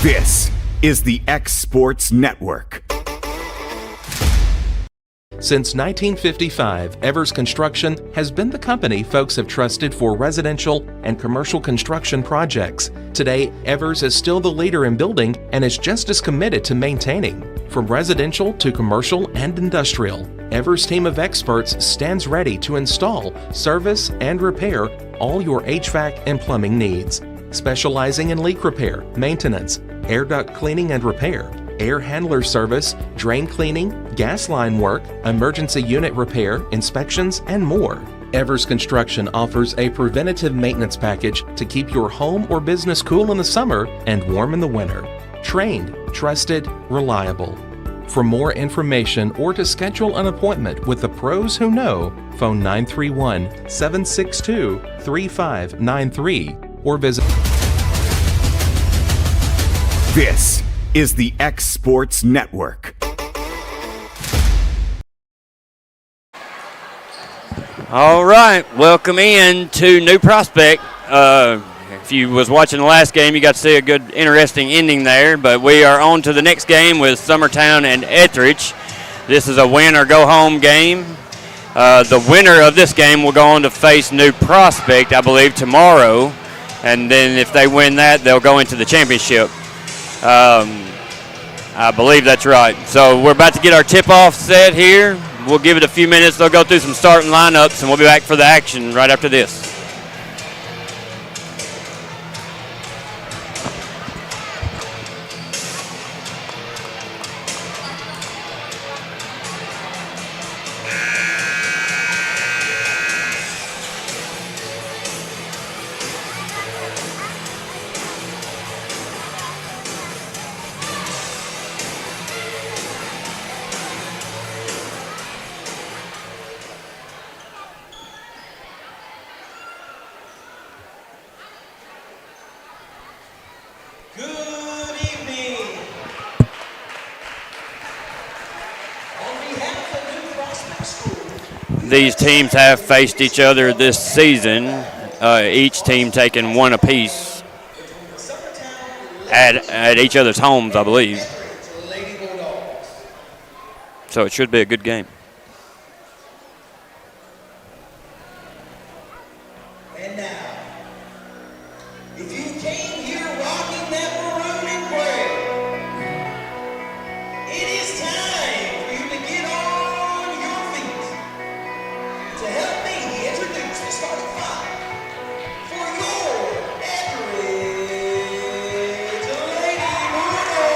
This is the X Sports Network. Since 1955, Evers Construction has been the company folks have trusted for residential and commercial construction projects. Today, Evers is still the leader in building and is just as committed to maintaining. From residential to commercial and industrial, Evers' team of experts stands ready to install, service, and repair all your HVAC and plumbing needs. Specializing in leak repair, maintenance, air duct cleaning and repair, air handler service, drain cleaning, gas line work, emergency unit repair, inspections, and more. Evers Construction offers a preventative maintenance package to keep your home or business cool in the summer and warm in the winter. Trained, trusted, reliable. For more information or to schedule an appointment with the pros who know, phone 931-762-3593 or visit. This is the X Sports Network. All right, welcome in to New Prospect. If you was watching the last game, you got to see a good, interesting ending there. But we are on to the next game with Summertown and Ethridge. This is a win or go home game. The winner of this game will go on to face New Prospect, I believe, tomorrow. And then if they win that, they'll go into the championship. I believe that's right. So we're about to get our tip-off set here. We'll give it a few minutes. They'll go through some starting lineups, and we'll be back for the action right after this. These teams have faced each other this season, each team taking one apiece at each other's homes, I believe. So it should be a good game. And now, if you came here rocking that maroon and gray, it is time for you to get on your feet. To help me introduce the starting five for your Ethridge Lady Bulldogs.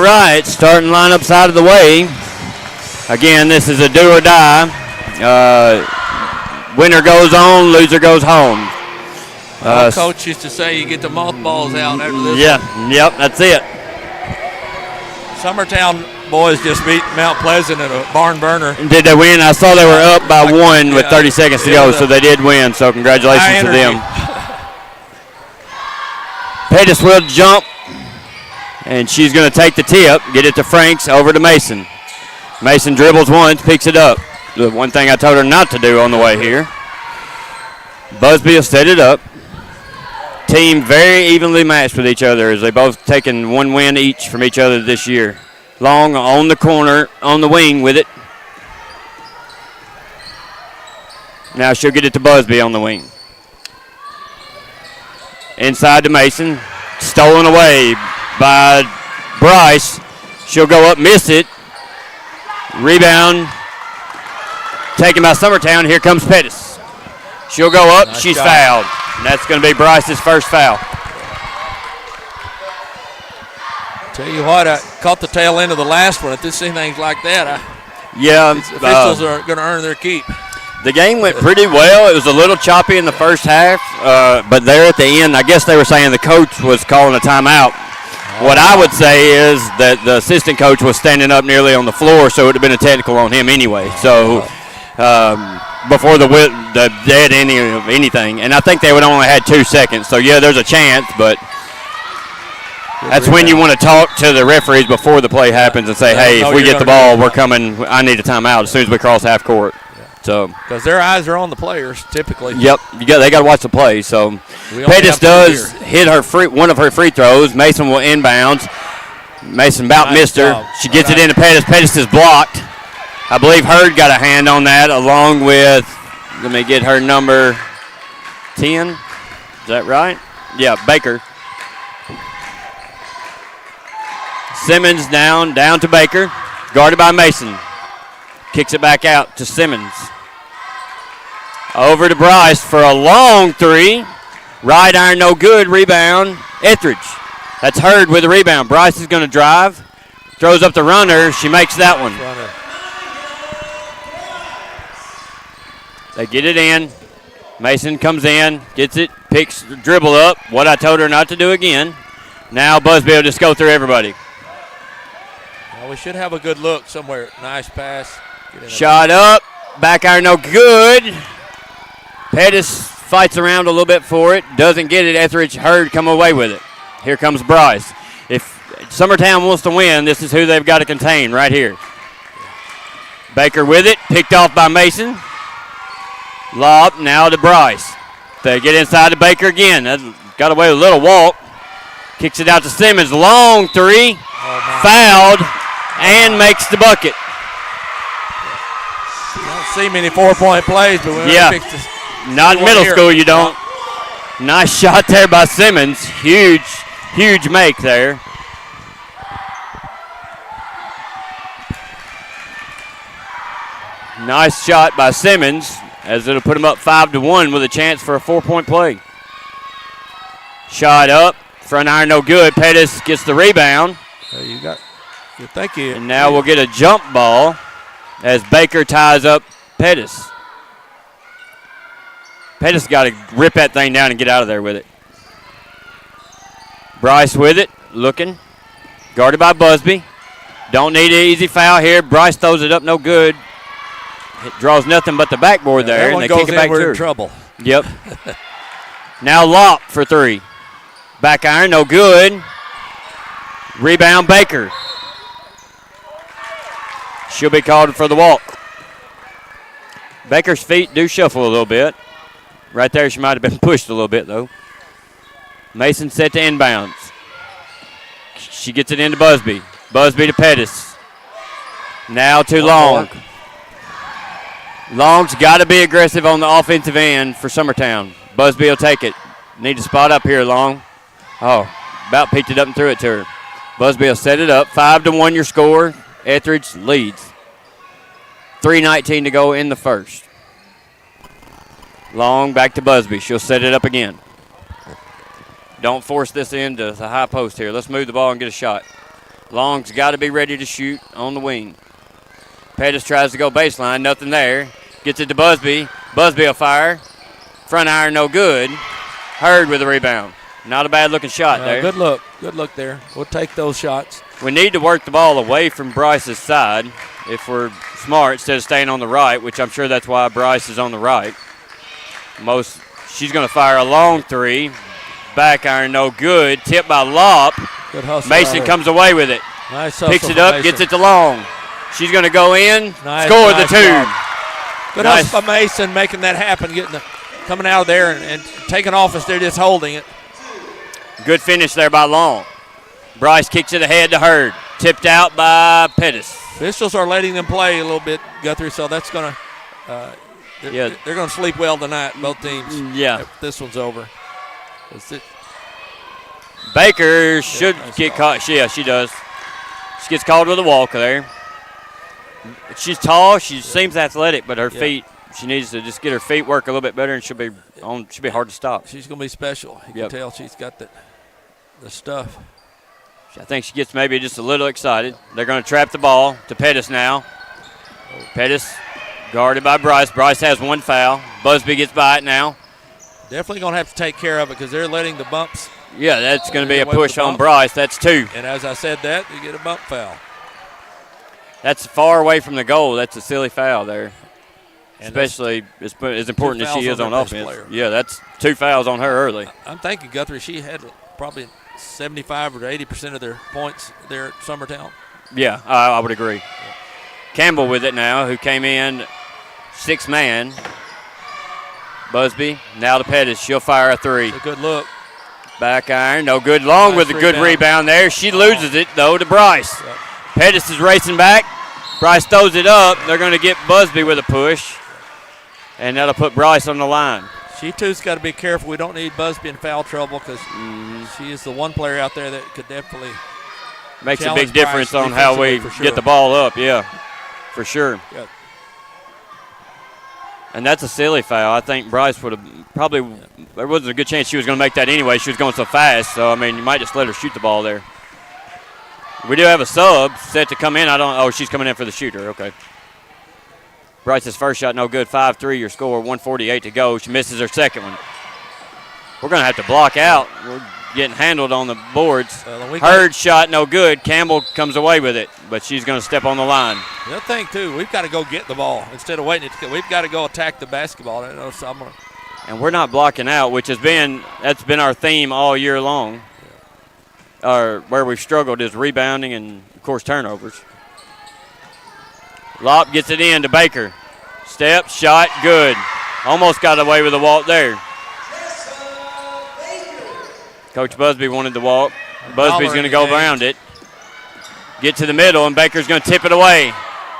right, starting lineups out of the way. Again, this is a do or die. Winner goes on, loser goes home. Coach used to say you get the mothballs out after this. Yeah, yep, that's it. Summertown boys just beat Mount Pleasant in a barn burner. Did they win? I saw they were up by one with 30 seconds to go, so they did win. So congratulations to them. Pettis will jump, and she's going to take the tip, get it to Franks, over to Mason. Mason dribbles once, picks it up. The one thing I told her not to do on the way here. Busby will set it up. Team very evenly matched with each other as they both taken one win each from each other this year. Long on the corner, on the wing with it. Now she'll get it to Busby on the wing. Inside to Mason. Stolen away by Bryce. She'll go up, miss it. Rebound taken by Summertown. Here comes Pettis. She'll go up. Nice She's fouled. And that's going to be Bryce's first foul. Tell you what, I caught the tail end of the last one. If this thing things like that, officials are going to earn their keep. The game went pretty well. It was a little choppy in the first half, but there at the end, I guess they were saying the coach was calling a timeout. What I would say is that the assistant coach was standing up nearly on the floor, so it would have been a technical on him anyway. So before the dead ending of anything, and I think they would only had 2 seconds. So yeah, there's a chance, but that's when you want to talk to the referees before the play happens and say, hey, if we get the ball, we're coming. I need a timeout as soon as we cross half court. So because their eyes are on the players typically. Yep, they got to watch the play. So Pettis does hit one of her free throws. Mason will inbounds. Mason about missed her. She gets it into Pettis. Pettis is blocked. I believe Hurd got a hand on that along with, let me get her number 10. Is that right? Yeah, Baker. Simmons down to Baker. Guarded by Mason. Kicks it back out to Simmons. Over to Bryce for a long three. Right iron, no good. Rebound, Ethridge. That's Hurd with the rebound. Bryce is going to drive. Throws up the runner. She makes that one. They get it in. Mason comes in, gets it, picks, dribble up. What I told her not to do again. Now Busby will just go through everybody. Well, we should have a good look somewhere. Nice pass. Shot up. Back iron, no good. Pettis fights around a little bit for it. Doesn't get it. Ethridge, Hurd come away with it. Here comes Bryce. If Summertown wants to win, this is who they've got to contain right here. Baker with it. Picked off by Mason. Lob now to Bryce. They get inside to Baker again. That got away with a little walk. Kicks it out to Simmons. Long three. Fouled and makes the bucket. You don't see many 4-point plays, but when we fix this. Not in middle school, you don't. Nice shot there by Simmons. Huge make there. Nice shot by Simmons, as it'll put him up 5-1 with a chance for a 4-point play. Shot up, front iron no good. Pettis gets the rebound. And now we'll get a jump ball as Baker ties up Pettis. Pettis got to rip that thing down and get out of there with it. Bryce with it, looking. Guarded by Busby. Don't need an easy foul here. Bryce throws it up, no good. It draws nothing but the backboard there, and they kick it back to her. We're in trouble. Yep. Now Lopp for three. Back iron, no good. Rebound, Baker. She'll be called for the walk. Baker's feet do shuffle a little bit. Right there, she might have been pushed a little bit, though. Mason set to inbounds. She gets it into Busby. Busby to Pettis. Now to Long. Long's got to be aggressive on the offensive end for Summertown. Busby will take it. Need to spot up here, Long. Oh, about picked it up and threw it to her. Busby will set it up. 5-1 your score. Ethridge leads. 3:19 to go in the first. Long back to Busby. She'll set it up again. Don't force this into the high post here. Let's move the ball and get a shot. Long's got to be ready to shoot on the wing. Pettis tries to go baseline. Nothing there. Gets it to Busby. Busby will fire. Front iron, no good. Hurd with the rebound. Not a bad-looking shot there. Good look. Good look there. We'll take those shots. We need to work the ball away from Bryce's side if we're smart instead of staying on the right, which I'm sure that's why Bryce is on the right. She's going to fire a long three. Back iron, no good. Tipped by Lopp. Good hustle. Mason comes away with it. Nice hustle. Picks it up, Mason. gets it to Long. She's going to go in, nice, score nice the two. Job. Good Nice. hustle by Mason, making that happen, coming out of there and taking off instead of just holding it. Good finish there by Long. Bryce kicks it ahead to Hurd. Tipped out by Pettis. Officials are letting them play a little bit, Guthrie, so that's going to they're going to sleep well tonight, both teams. Yeah. If this one's over. Baker should get caught. Yeah, she does. She gets called with a walk there. She's tall. She seems athletic, but her feet, she needs to just get her feet work a little bit better, and she'll be hard to stop. She's going to be special. You can tell she's got the stuff. I think she gets maybe just a little excited. They're going to trap the ball to Pettis now. Pettis guarded by Bryce. Bryce has one foul. Busby gets by it now. Definitely going to have to take care of it because they're letting the bumps. Yeah, that's going to be a push on Bryce. That's two. And as I said that, you get a bump foul. That's far away from the goal. That's a silly foul there. And especially as important as she is on offense. Yeah, that's two fouls on her early. I'm thinking, Guthrie, she had probably 75 or 80% of their points there at Summertown. Yeah, I would agree. Campbell with it now, who came in sixth man. Busby, now to Pettis. She'll fire a three. It's a good look. Back iron, no good. Long nice with a good rebound there. She loses it, though, to Bryce. Yep. Pettis is racing back. Bryce throws it up. They're going to get Busby with a push, and that'll put Bryce on the line. She, too's got to be careful. We don't need Busby in foul trouble because she is the one player out there that could definitely makes a big difference on how we get the ball up, yeah, for sure. Yep. And that's a silly foul. I think Bryce would have probably – there wasn't a good chance she was going to make that anyway. She was going so fast. So, I mean, you might just let her shoot the ball there. We do have a sub set to come in. She's coming in for the shooter. Okay. Bryce's first shot, no good. 5-3, your score, 1:48 to go. She misses her second one. We're going to have to block out. We're getting handled on the boards. Hurd shot, no good. Campbell comes away with it, but she's going to step on the line. The other thing, too, we've got to go get the ball instead of waiting. We've got to go attack the basketball. And we're not blocking out, which that's been our theme all year long. Where we've struggled is rebounding and, of course, turnovers. Lopp gets it in to Baker. Step, shot, good. Almost got away with a walk there. Coach Busby wanted the walk. Busby's going to go around it. Get to the middle, and Baker's going to tip it away.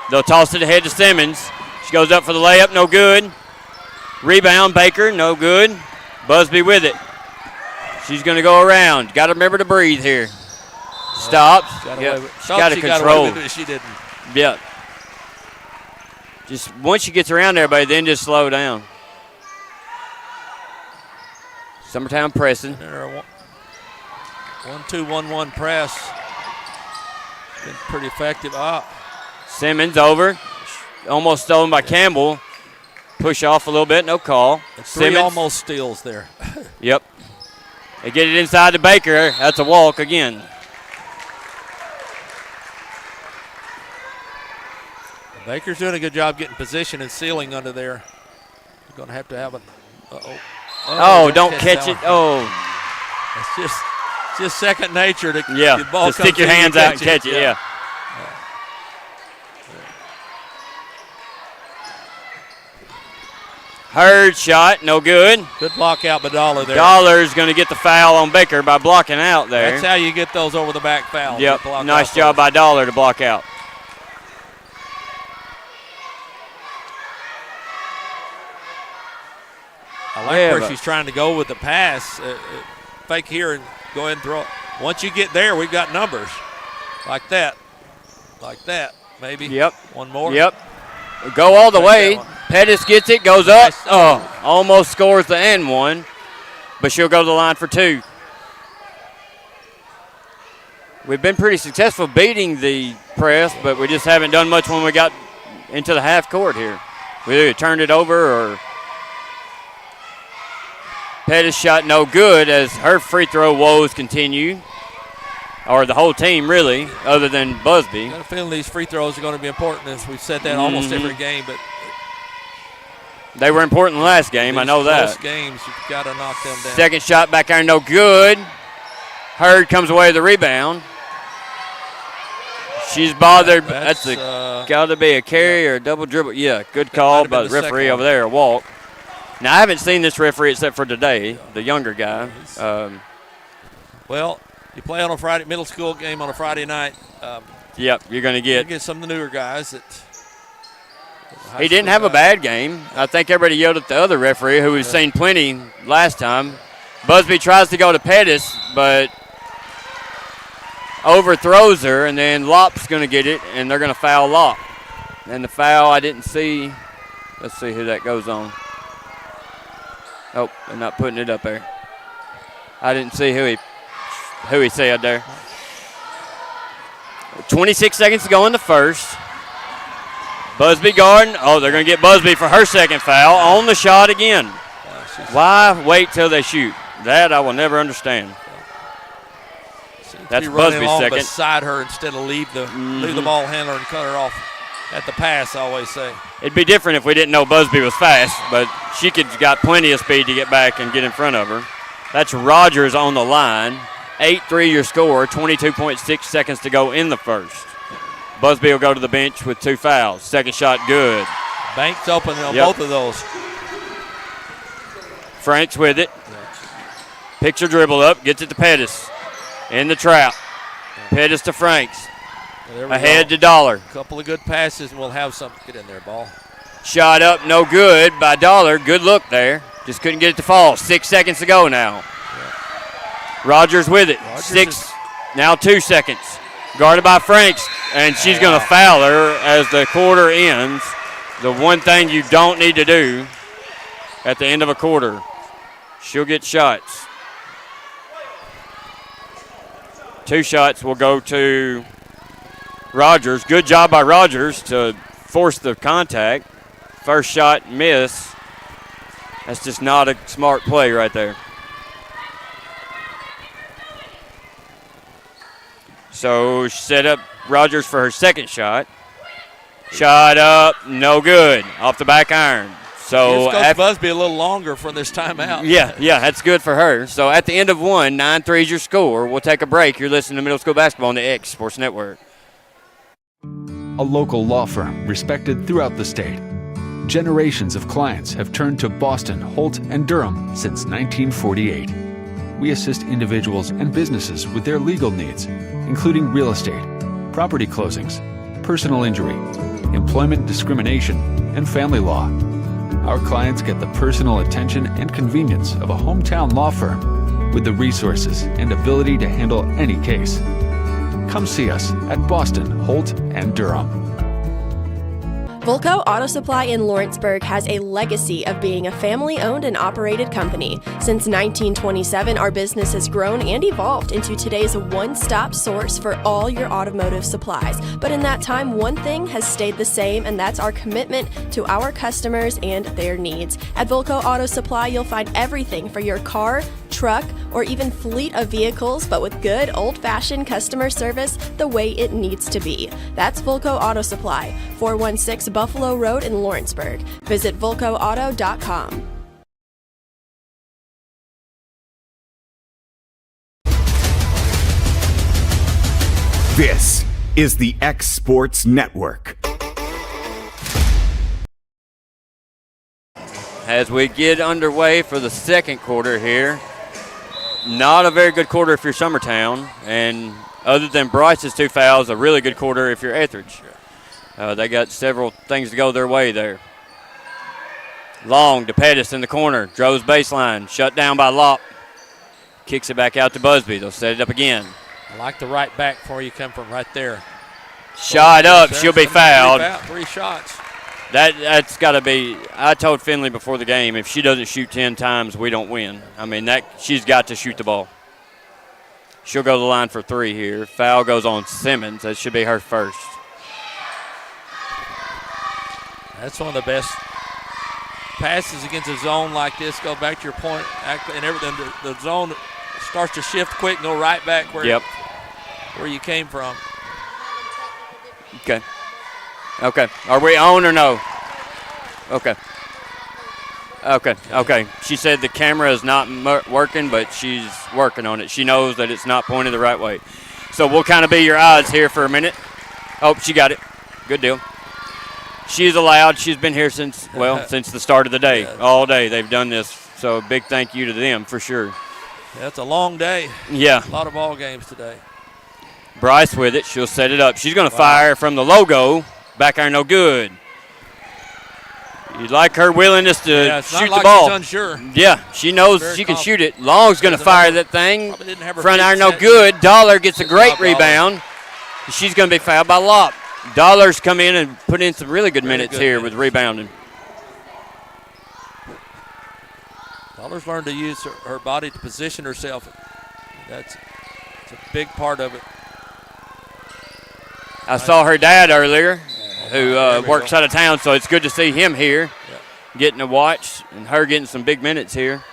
They'll toss it ahead to Simmons. She goes up for the layup, no good. Rebound, Baker, no good. Busby with it. She's going to go around. Got to remember to breathe here. Stops. She's got to control. She didn't. Yeah. Just once she gets around everybody, then just slow down. Summertown pressing. 1-2-1-1 press. Been pretty effective. Simmons over. Almost stolen by Campbell. Push off a little bit, no call. Three almost steals there. Yep. They get it inside to Baker. That's a walk again. Baker's doing a good job getting position and sealing under there. You're going to have a. Don't catch it. It's just second nature to the ball to stick your hands out and catch it. Yeah. Hurd shot, no good. Good block out by Dollar there. Dollar's going to get the foul on Baker by blocking out there. That's how you get those over the back fouls. Yep, nice job by Dollar to block out. I like where she's trying to go with the pass. Fake here and go ahead and throw it. Once you get there, we've got numbers. Like that. Maybe. Yep. One more. Yep. Go all the way. Pettis gets it, goes up. Almost scores the end one. But she'll go to the line for two. we've been pretty successful beating the press, but we just haven't done much when we got into the half court here. We either turned it over or Pettis shot no good as her free throw woes continue, or the whole team really, other than Busby. I got a feeling these free throws are going to be important, as we've said that almost every game, but they were important in the last game, I know that. Close games, you've got to knock them down. Second shot back there, no good. Hurd comes away with the rebound. She's bothered. That's got to be a carry or a double dribble. Yeah, good call by the referee over there, a walk. Now, I haven't seen this referee except for today, the younger guy. Well, you play on a Friday, middle school game on a Friday night. Yep, you're going to get some of the newer guys that. He didn't have a bad game. I think everybody yelled at the other referee, who we've seen plenty last time. Busby tries to go to Pettis, but overthrows her, and then Lop's going to get it, and they're going to foul Lop. And the foul I didn't see. Let's see who that goes on. Oh, they're not putting it up there. I didn't see who he said there. 26 seconds to go in the first. Busby guarding. Oh, they're going to get Busby for her second foul on the shot again. Why wait till they shoot? That I will never understand. That's Busby's second. Beside her instead of leave the ball handler and cut her off at the pass, I always say. It'd be different if we didn't know Busby was fast, but she got plenty of speed to get back and get in front of her. That's Rogers on the line. 8-3 your score, 22.6 seconds to go in the first. Busby will go to the bench with 2 fouls. Second shot good. Banks open on both of those. Franks with it. Picks her dribble up, gets it to Pettis. In the trap. Pettis to Franks. Ahead to Dollar. A couple of good passes, and we'll have something. Get in there, ball. Shot up, no good by Dollar. Good look there. Just couldn't get it to fall. 6 seconds to go now. Rogers with it. Now 2 seconds. Guarded by Franks, and she's going to foul her as the quarter ends. The one thing you don't need to do at the end of a quarter. She'll get shots. 2 shots will go to Rogers. Good job by Rogers to force the contact. First shot miss. That's just not a smart play right there. So set up Rogers for her second shot. Shot up, no good. Off the back iron. So Coach Busby a little longer for this timeout. Yeah, that's good for her. So at the end of 1, 9-3 is your score. We'll take a break. You're listening to Middle School Basketball on the X Sports Network. A local law firm respected throughout the state. Generations of clients have turned to Boston, Holt, and Durham since 1948. We assist individuals and businesses with their legal needs, including real estate, property closings, personal injury, employment discrimination, and family law. Our clients get the personal attention and convenience of a hometown law firm with the resources and ability to handle any case. Come see us at Boston, Holt, and Durham. Volco Auto Supply in Lawrenceburg has a legacy of being a family-owned and operated company. Since 1927, our business has grown and evolved into today's one-stop source for all your automotive supplies. But in that time, one thing has stayed the same, and that's our commitment to our customers and their needs. At Volco Auto Supply, you'll find everything for your car, truck, or even fleet of vehicles, but with good old-fashioned customer service the way it needs to be. That's Volco Auto Supply, 416 Buffalo Road in Lawrenceburg. Visit VolcoAuto.com. This is the X Sports Network. As we get underway for the second quarter here, not a very good quarter if you're Summertown, and other than Bryce's 2 fouls, a really good quarter if you're Ethridge. They got several things to go their way there. Long to Pettis in the corner, Dro's baseline, shut down by Lop. Kicks it back out to Busby. They'll set it up again. I like the right back before you come from right there. Shot up, she'll be fouled. 3 shots. That's got to be. I told Finley before the game, if she doesn't shoot 10 times, we don't win. I mean, she's got to shoot the ball. She'll go to the line for 3 here. Foul goes on Simmons. That should be her first. That's one of the best passes against a zone like this. Go back to your point, and everything. The zone starts to shift quick and go right back where you came from. Okay. Okay. Are we on or no? Okay. Okay. She said the camera is not working, but she's working on it. She knows that it's not pointed the right way. So we'll kind of be your eyes here for a minute. Oh, she got it. Good deal. She's allowed. She's been here since the start of the day. All day they've done this. So a big thank you to them for sure. Yeah, it's a long day. Yeah. A lot of ball games today. Bryce with it. She'll set it up. She's going to fire from the logo. Back iron no good. You like her willingness to shoot the ball. She's unsure. Yeah, she knows she can shoot it. Long's going to fire that thing. Front iron no set. good. Dollar gets a great rebound. She's going to be fouled by Lopp. Dollar's come in and put in some really good minutes here with rebounding. Dollar's learned to use her body to position herself. That's a big part of it. I saw her dad earlier, who works out of town, so it's good to see him here, getting to watch, and her getting some big minutes here.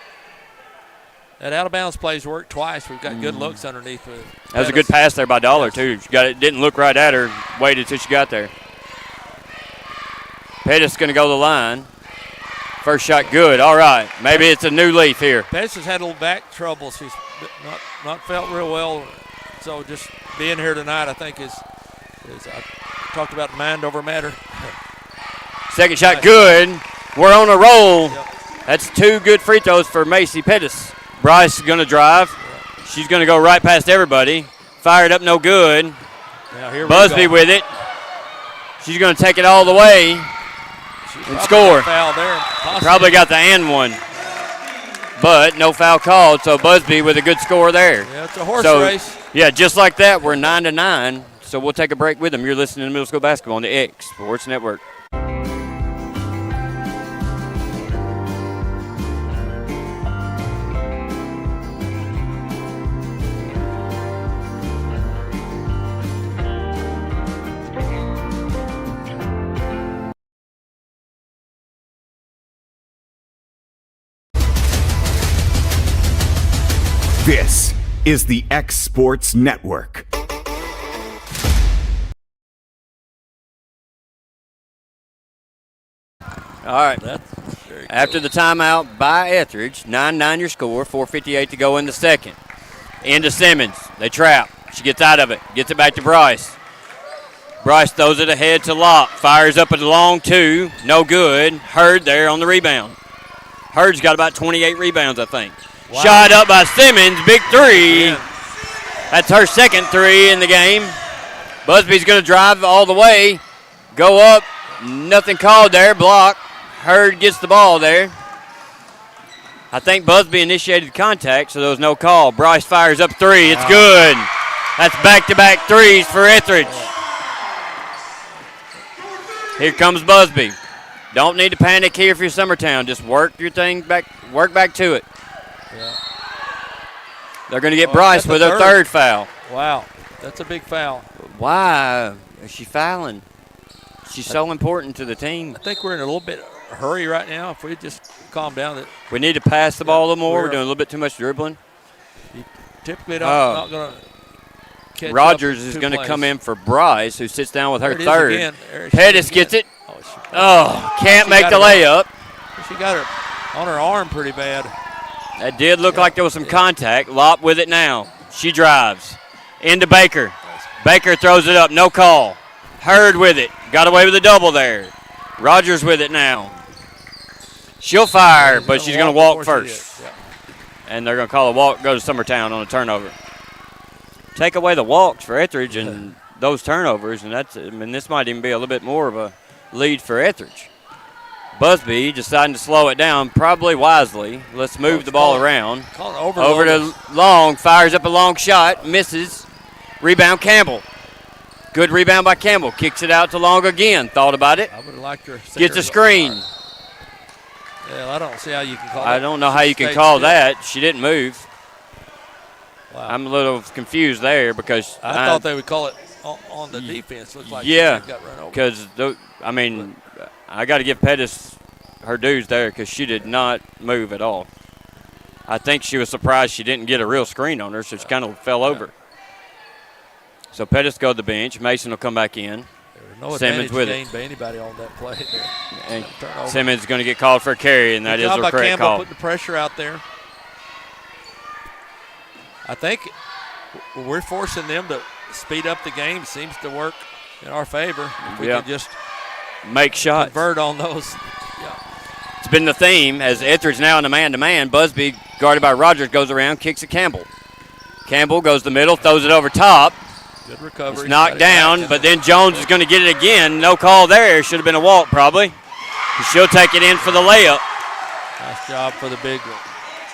That out-of-bounds plays worked twice. We've got good looks underneath. That was a good pass there by Dollar, too. She got it, didn't look right at her, waited until she got there. Pettis going to go to the line. First shot good. All right. Maybe it's a new leaf here. Pettis has had a little back trouble. She's not felt real well. So just being here tonight, I think, is I talked about mind over matter. Second shot good. We're on a roll. That's 2 good free throws for Macy Pettis. Bryce is going to drive. She's going to go right past everybody. Fired up, no good. Busby with it. She's going to take it all the way and score. Foul there. Probably got the and one. But no foul called, so Busby with a good score there. Yeah, it's a horse race. Yeah, just like that, we're 9-9. So we'll take a break with them. You're listening to Middle School Basketball on the X Sports Network. This is the X Sports Network. All right. After the timeout by Ethridge, 9-9 your score, 4:58 to go in the second. Into Simmons. They trap. She gets out of it. Gets it back to Bryce. Bryce throws it ahead to Lopp. Fires up at the long 2. No good. Hurd there on the rebound. Hurd's got about 28 rebounds, I think. Wow. Shot up by Simmons. Big 3. Yeah. That's her second 3 in the game. Busby's going to drive all the way. Go up. Nothing called there. Block. Hurd gets the ball there. I think Busby initiated contact, so there was no call. Bryce fires up 3. It's good. That's back-to-back 3s for Ethridge. Here comes Busby. Don't need to panic here for your Summertown. Just work your thing back. Work back to it. Yeah. They're going to get Bryce with her third foul. Wow, that's a big foul. Why is she fouling? She's so important to the team. I think we're in a little bit of a hurry right now. If we just calm down. We need to pass the ball a little more. We're doing a little bit too much dribbling. You typically not going to catch Rogers is going to come in for Bryce, who sits down with her third. There Pettis gets it. Can't make the layup. She got her on her arm pretty bad. That did look like there was some contact. Lopp with it now. She drives. Into Baker. Baker throws it up. No call. Hurd with it. Got away with a double there. Rogers with it now. She'll fire, but she's going to walk first. And they're going to call a walk, go to Summertown on a turnover. Take away the walks for Ethridge and those turnovers, and this might even be a little bit more of a lead for Ethridge. Busby deciding to slow it down, probably wisely. Let's move the ball around. Over to Long, fires up a long shot, misses. Rebound Campbell. Good rebound by Campbell. Kicks it out to Long again. Thought about it. I would have liked her. Gets a screen. Yeah, I don't see how you can call that. I don't know how you can call that. She didn't move. Wow. I'm a little confused there because I thought they would call it on the defense. Looks like yeah, got run over. because I got to give Pettis her dues there because she did not move at all. I think she was surprised she didn't get a real screen on her, so she kind of fell over. So Pettis go to the bench. Mason will come back in. There was no Simmons advantage with gained by anybody on that play there. And Turnover. Simmons is going to get called for a carry, and that Good is job a by correct Campbell call. putting the pressure out there. I think we're forcing them to speed up the game. Seems to work in our favor. If we can just make shots. Convert on those. It's been the theme as Ethridge now in the man-to-man. Busby, guarded by Rogers, goes around, kicks at Campbell. Campbell goes to the middle, throws it over top. Good recovery. It's knocked down, but then Jones is going to get it again. No call there. Should have been a walk probably. She'll take it in for the layup. Nice job for the big one.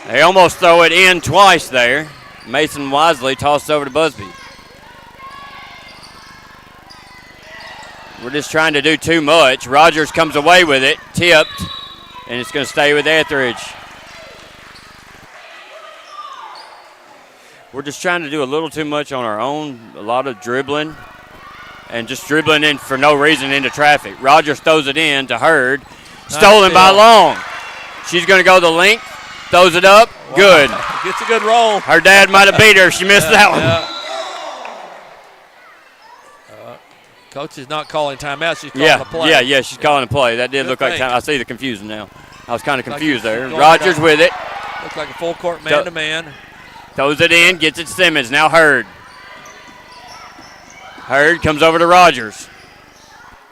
They almost throw it in twice there. Mason wisely tossed over to Busby. We're just trying to do too much. Rogers comes away with it, tipped, and it's going to stay with Ethridge. We're just trying to do a little too much on our own, a lot of dribbling, and just dribbling in for no reason into traffic. Rogers throws it in to Hurd. Stolen by Long. She's going to go the length, throws it up, good. Gets a good roll. Her dad might have beat her. She missed that one. Coach is not calling timeout. She's calling a play. Yeah, she's calling a play. That did Good look like thing. time. I see the confusion now. I was kind of confused there. going Rogers down. with it. Looks like a full court man-to-man. Throws it in, gets it to Simmons. Now Hurd. Hurd comes over to Rogers.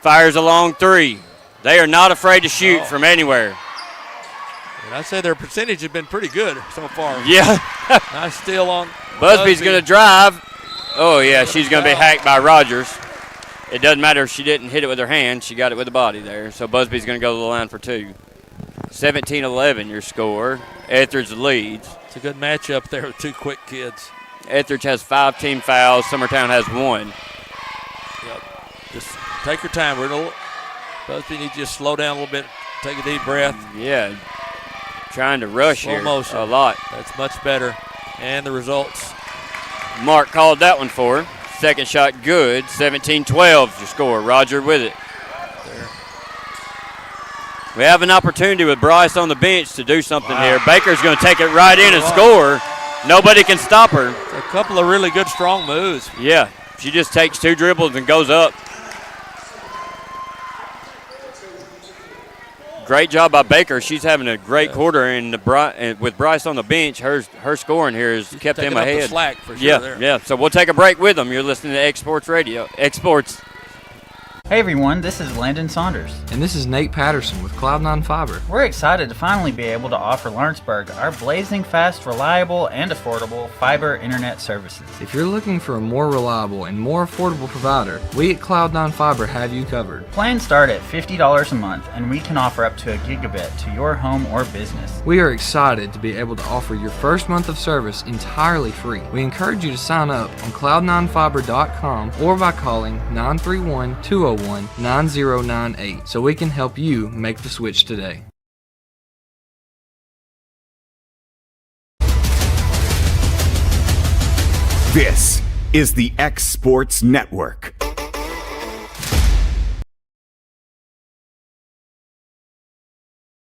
Fires a long three. They are not afraid to shoot from anywhere. And I say their percentage has been pretty good so far. Yeah. Nice steal on Busby's going to drive. Oh, yeah, she's going to be hacked by Rogers. It doesn't matter if she didn't hit it with her hand. She got it with the body there. So Busby's going to go to the line for two. 17-11 your score. Ethridge leads. It's a good matchup there with two quick kids. Ethridge has 5 team fouls. Summertown has 1. Yep. Just take your time. Busby needs to just slow down a little bit, take a deep breath. Yeah. Trying to rush Slow here motion. a lot. That's much better. And the results. Mark called that one for her. Second shot good. 17-12 your score. Roger with it. There. We have an opportunity with Bryce on the bench to do something here. Baker's going to take it right in and score. Nobody can stop her. A couple of really good, strong moves. Yeah. She just takes 2 dribbles and goes up. Great job by Baker. She's having a great quarter, and with Bryce on the bench, her scoring here has kept them ahead. The slack for sure. Yeah, there. yeah. So we'll take a break with them. You're listening to X Sports Radio. X Sports. Hey everyone, this is Landon Saunders. And this is Nate Patterson with Cloud9 Fiber. We're excited to finally be able to offer Lawrenceburg our blazing fast, reliable, and affordable fiber internet services. If you're looking for a more reliable and more affordable provider, we at Cloud9 Fiber have you covered. Plans start at $50 a month, and we can offer up to a gigabit to your home or business. We are excited to be able to offer your first month of service entirely free. We encourage you to sign up on cloud9fiber.com or by calling 931-201-9098 so we can help you make the switch today. This is the X Sports Network.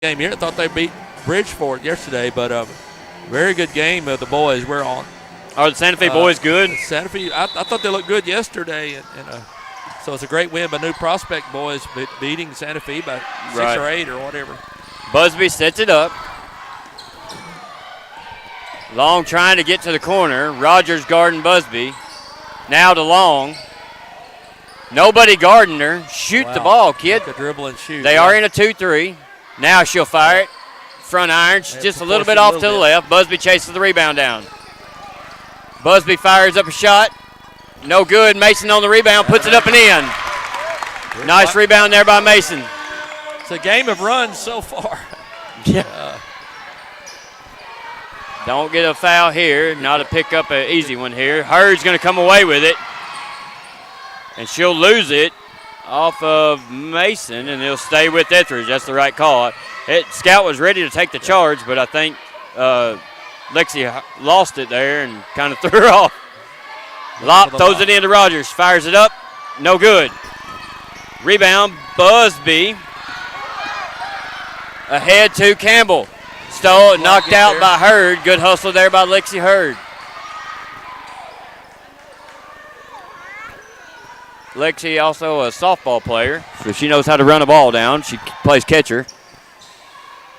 Game here. I thought they beat Bridgeport yesterday, but very good game of the boys. We're on. Are the Santa Fe boys good? Santa Fe, I thought they looked good yesterday, and so it's a great win by New Prospect boys beating Santa Fe by 6 or 8 or whatever. Busby sets it up. Long trying to get to the corner. Rogers guarding Busby. Now to Long. Nobody guarding her. Shoot the ball, kid. Like a dribble and shoot. They are in a 2-3. Now she'll fire it. Front iron. She's just a little bit off to the left. Busby chases the rebound down. Busby fires up a shot. No good. Mason on the rebound. Puts it up and in. Nice rebound there by Mason. It's a game of runs so far. Yeah. Don't get a foul here. Not to pick up an easy one here. Hurd's going to come away with it. And she'll lose it off of Mason, and he'll stay with Ethridge. That's the right call. Scout was ready to take the charge, but I think Lexi lost it there and kind of threw her off. Lop throws it into Rogers, fires it up, no good. Rebound, Busby. Ahead to Campbell. Stole it, knocked out by Hurd. Good hustle there by Lexi Hurd. Lexi also a softball player, so she knows how to run a ball down. She plays catcher.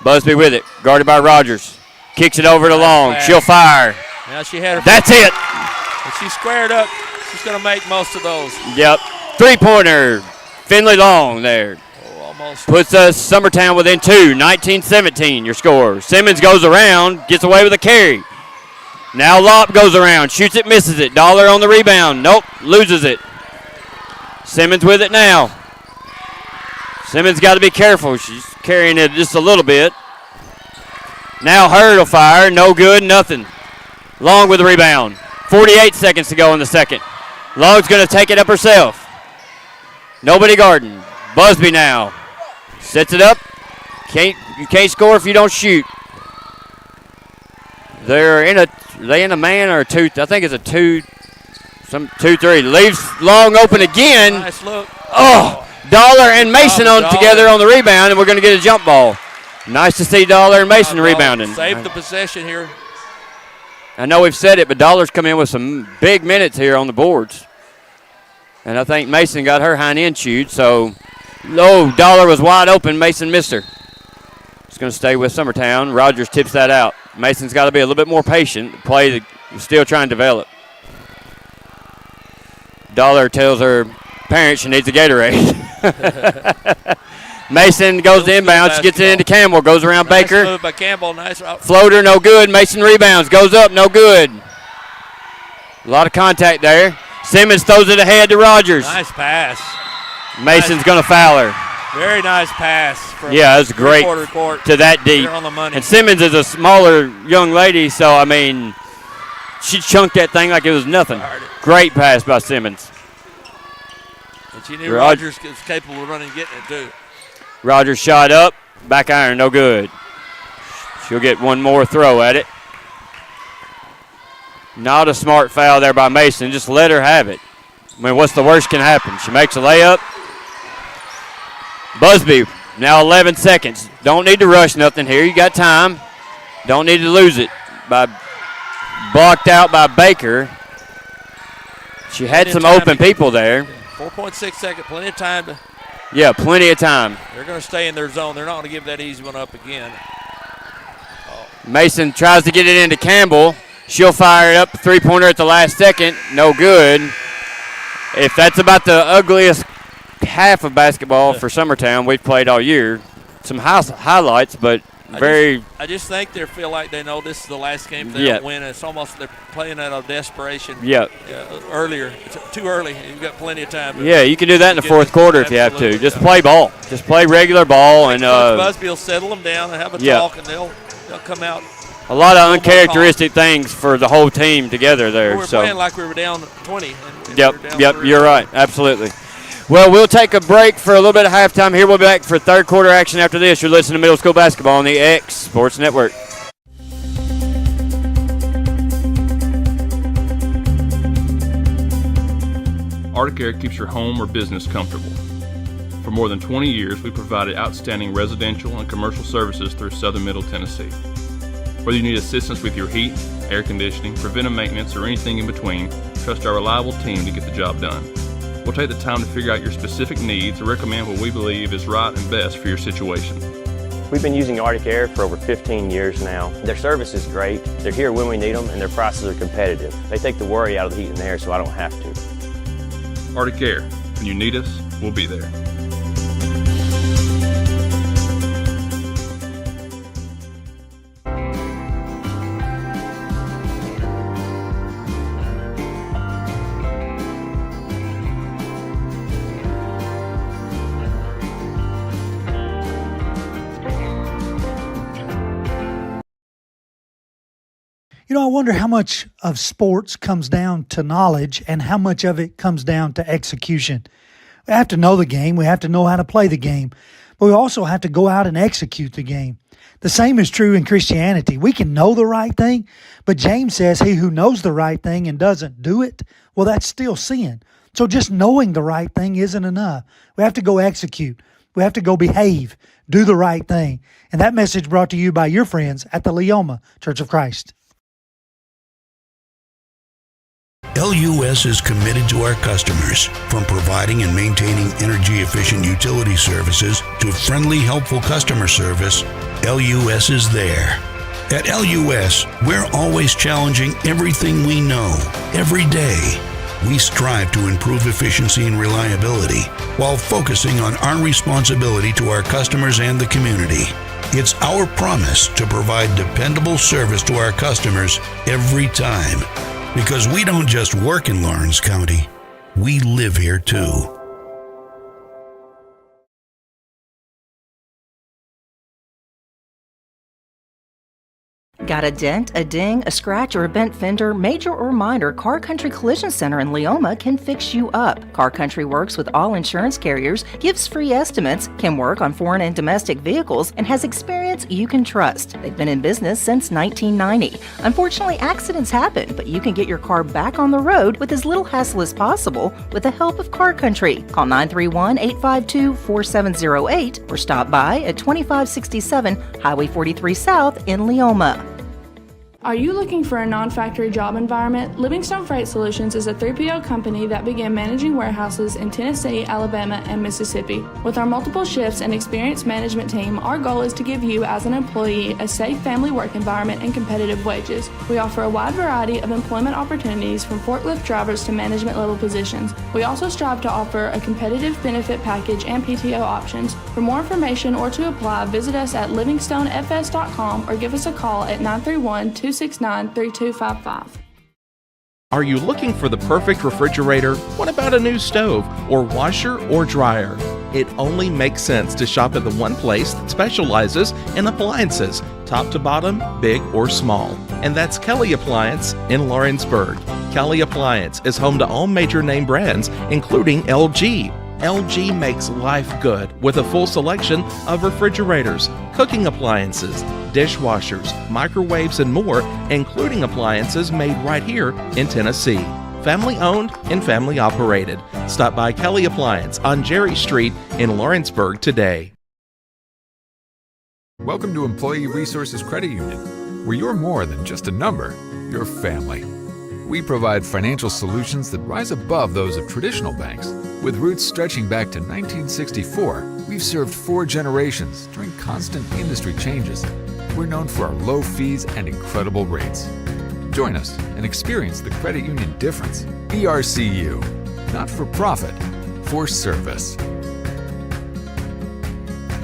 Busby with it, guarded by Rogers. Kicks it over to Long. She'll fire. Now she had her. That's it. If she squared up, she's going to make most of those. Yep. Three-pointer. Finley Long there. Oh, almost. Puts us Summertown within 2. 19-17 your score. Simmons goes around, gets away with a carry. Now Lop goes around, shoots it, misses it. Dollar on the rebound. Nope, loses it. Simmons with it now. Simmons got to be careful. She's carrying it just a little bit. Now Hurd will fire. No good, nothing. Long with the rebound. 48 seconds to go in the second. Long's going to take it up herself. Nobody guarding. Busby now. Sets it up. You can't score if you don't shoot. They're in a man or a two. I think it's a 2-3. Leaves Long open again. Nice look. Oh, Dollar and Mason together on the rebound, and we're going to get a jump ball. Nice to see Dollar and Mason rebounding. Save the possession here. I know we've said it, but Dollar's come in with some big minutes here on the boards. And I think Mason got her hind end chewed, so Dollar was wide open. Mason missed her. It's going to stay with Summertown. Rogers tips that out. Mason's got to be a little bit more patient. The play is still trying to develop. Dollar tells her parents she needs a Gatorade. Mason goes to inbound. She gets it into Campbell. Goes around Baker. Nice move by Campbell. Nice route. Floater, no good. Mason rebounds. Goes up, no good. A lot of contact there. Simmons throws it ahead to Rogers. Nice pass. Mason's going to foul her. Very nice pass. Yeah, that's great Court. to that deep. On the money. And Simmons is a smaller young lady, so, I mean, she chunked that thing like it was nothing. Great pass by Simmons. And she knew Rogers was capable of running and getting it, too. Rogers shot up, back iron, no good. She'll get one more throw at it. Not a smart foul there by Mason. Just let her have it. I mean, what's the worst can happen? She makes a layup. Busby, now 11 seconds. Don't need to rush nothing here. You got time. Don't need to lose it. Blocked out by Baker. She had some open people there. 4.6 seconds, plenty of time to. Yeah, plenty of time. They're going to stay in their zone. They're not going to give that easy one up again. Mason tries to get it into Campbell. She'll fire it up, three-pointer at the last second. No good. If that's about the ugliest half of basketball for Summertown we've played all year, some highlights, but I just think they feel like they know this is the last game. If they don't win, it's almost they're playing out of desperation. Earlier. It's too early. You've got plenty of time. You can do that in the fourth quarter if you have to. Just play ball. Just play regular ball. And Busby will settle them down and have a talk, and they'll come out. A lot of uncharacteristic things for the whole team together there. We're playing like we were down 20. You're right. Absolutely. Well, we'll take a break for a little bit of halftime here. We'll be back for third quarter action after this. You're listening to Middle School Basketball on the X Sports Network. Arctic Air keeps your home or business comfortable. For more than 20 years, we've provided outstanding residential and commercial services through southern Middle Tennessee. Whether you need assistance with your heat, air conditioning, preventive maintenance, or anything in between, trust our reliable team to get the job done. We'll take the time to figure out your specific needs and recommend what we believe is right and best for your situation. We've been using Arctic Air for over 15 years now. Their service is great, they're here when we need them, and their prices are competitive. They take the worry out of the heat and air so I don't have to. Arctic Air, when you need us, we'll be there. You know, I wonder how much of sports comes down to knowledge and how much of it comes down to execution. We have to know the game. We have to know how to play the game. but we also have to go out and execute the game. The same is true in Christianity. We can know the right thing, but James says he who knows the right thing and doesn't do it, well, that's still sin. So just knowing the right thing isn't enough. We have to go execute. We have to go behave, do the right thing. And that message brought to you by your friends at the Leoma Church of Christ. LUS is committed to our customers, from providing and maintaining energy-efficient utility services to friendly, helpful customer service. LUS is there. At LUS, we're always challenging everything we know, every day. We strive to improve efficiency and reliability while focusing on our responsibility to our customers and the community. It's our promise to provide dependable service to our customers every time. Because we don't just work in Lawrence County, we live here too. Got a dent, a ding, a scratch, or a bent fender? Major or minor, Car Country Collision Center in Leoma can fix you up. Car Country works with all insurance carriers, gives free estimates, can work on foreign and domestic vehicles, and has experience you can trust. They've been in business since 1990. Unfortunately, accidents happen, but you can get your car back on the road with as little hassle as possible with the help of Car Country. Call 931-852-4708 or stop by at 2567 Highway 43 South in Leoma. Are you looking for a non-factory job environment? Livingstone Freight Solutions is a 3PL company that began managing warehouses in Tennessee, Alabama, and Mississippi. With our multiple shifts and experienced management team, our goal is to give you as an employee a safe family work environment and competitive wages. We offer a wide variety of employment opportunities from forklift drivers to management level positions. We also strive to offer a competitive benefit package and PTO options. For more information or to apply, visit us at livingstonefs.com or give us a call at 931-269-3255. Are you looking for the perfect refrigerator? What about a new stove or washer or dryer? It only makes sense to shop at the one place that specializes in appliances, top to bottom, big or small. And that's Kelly Appliance in Lawrenceburg. Kelly Appliance is home to all major name brands, including LG. LG makes life good with a full selection of refrigerators, cooking appliances, dishwashers, microwaves, and more, including appliances made right here in Tennessee. Family owned and family operated. Stop by Kelly Appliance on Jerry Street in Lawrenceburg today. Welcome to Employee Resources Credit Union, where you're more than just a number, you're family. We provide financial solutions that rise above those of traditional banks. With roots stretching back to 1964, we've served 4 generations during constant industry changes. We're known for our low fees and incredible rates. Join us and experience the credit union difference. ERCU, not for profit, for service.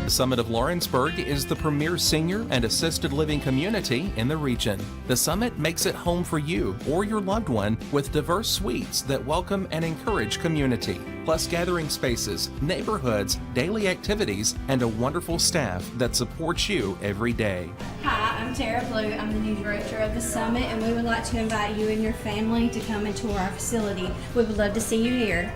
The Summit of Lawrenceburg is the premier senior and assisted living community in the region. The Summit makes it home for you or your loved one with diverse suites that welcome and encourage community, plus gathering spaces, neighborhoods, daily activities, and a wonderful staff that supports you every day. Hi, I'm Tara Blue. I'm the new director of the Summit, and we would like to invite you and your family to come and tour our facility. We would love to see you here.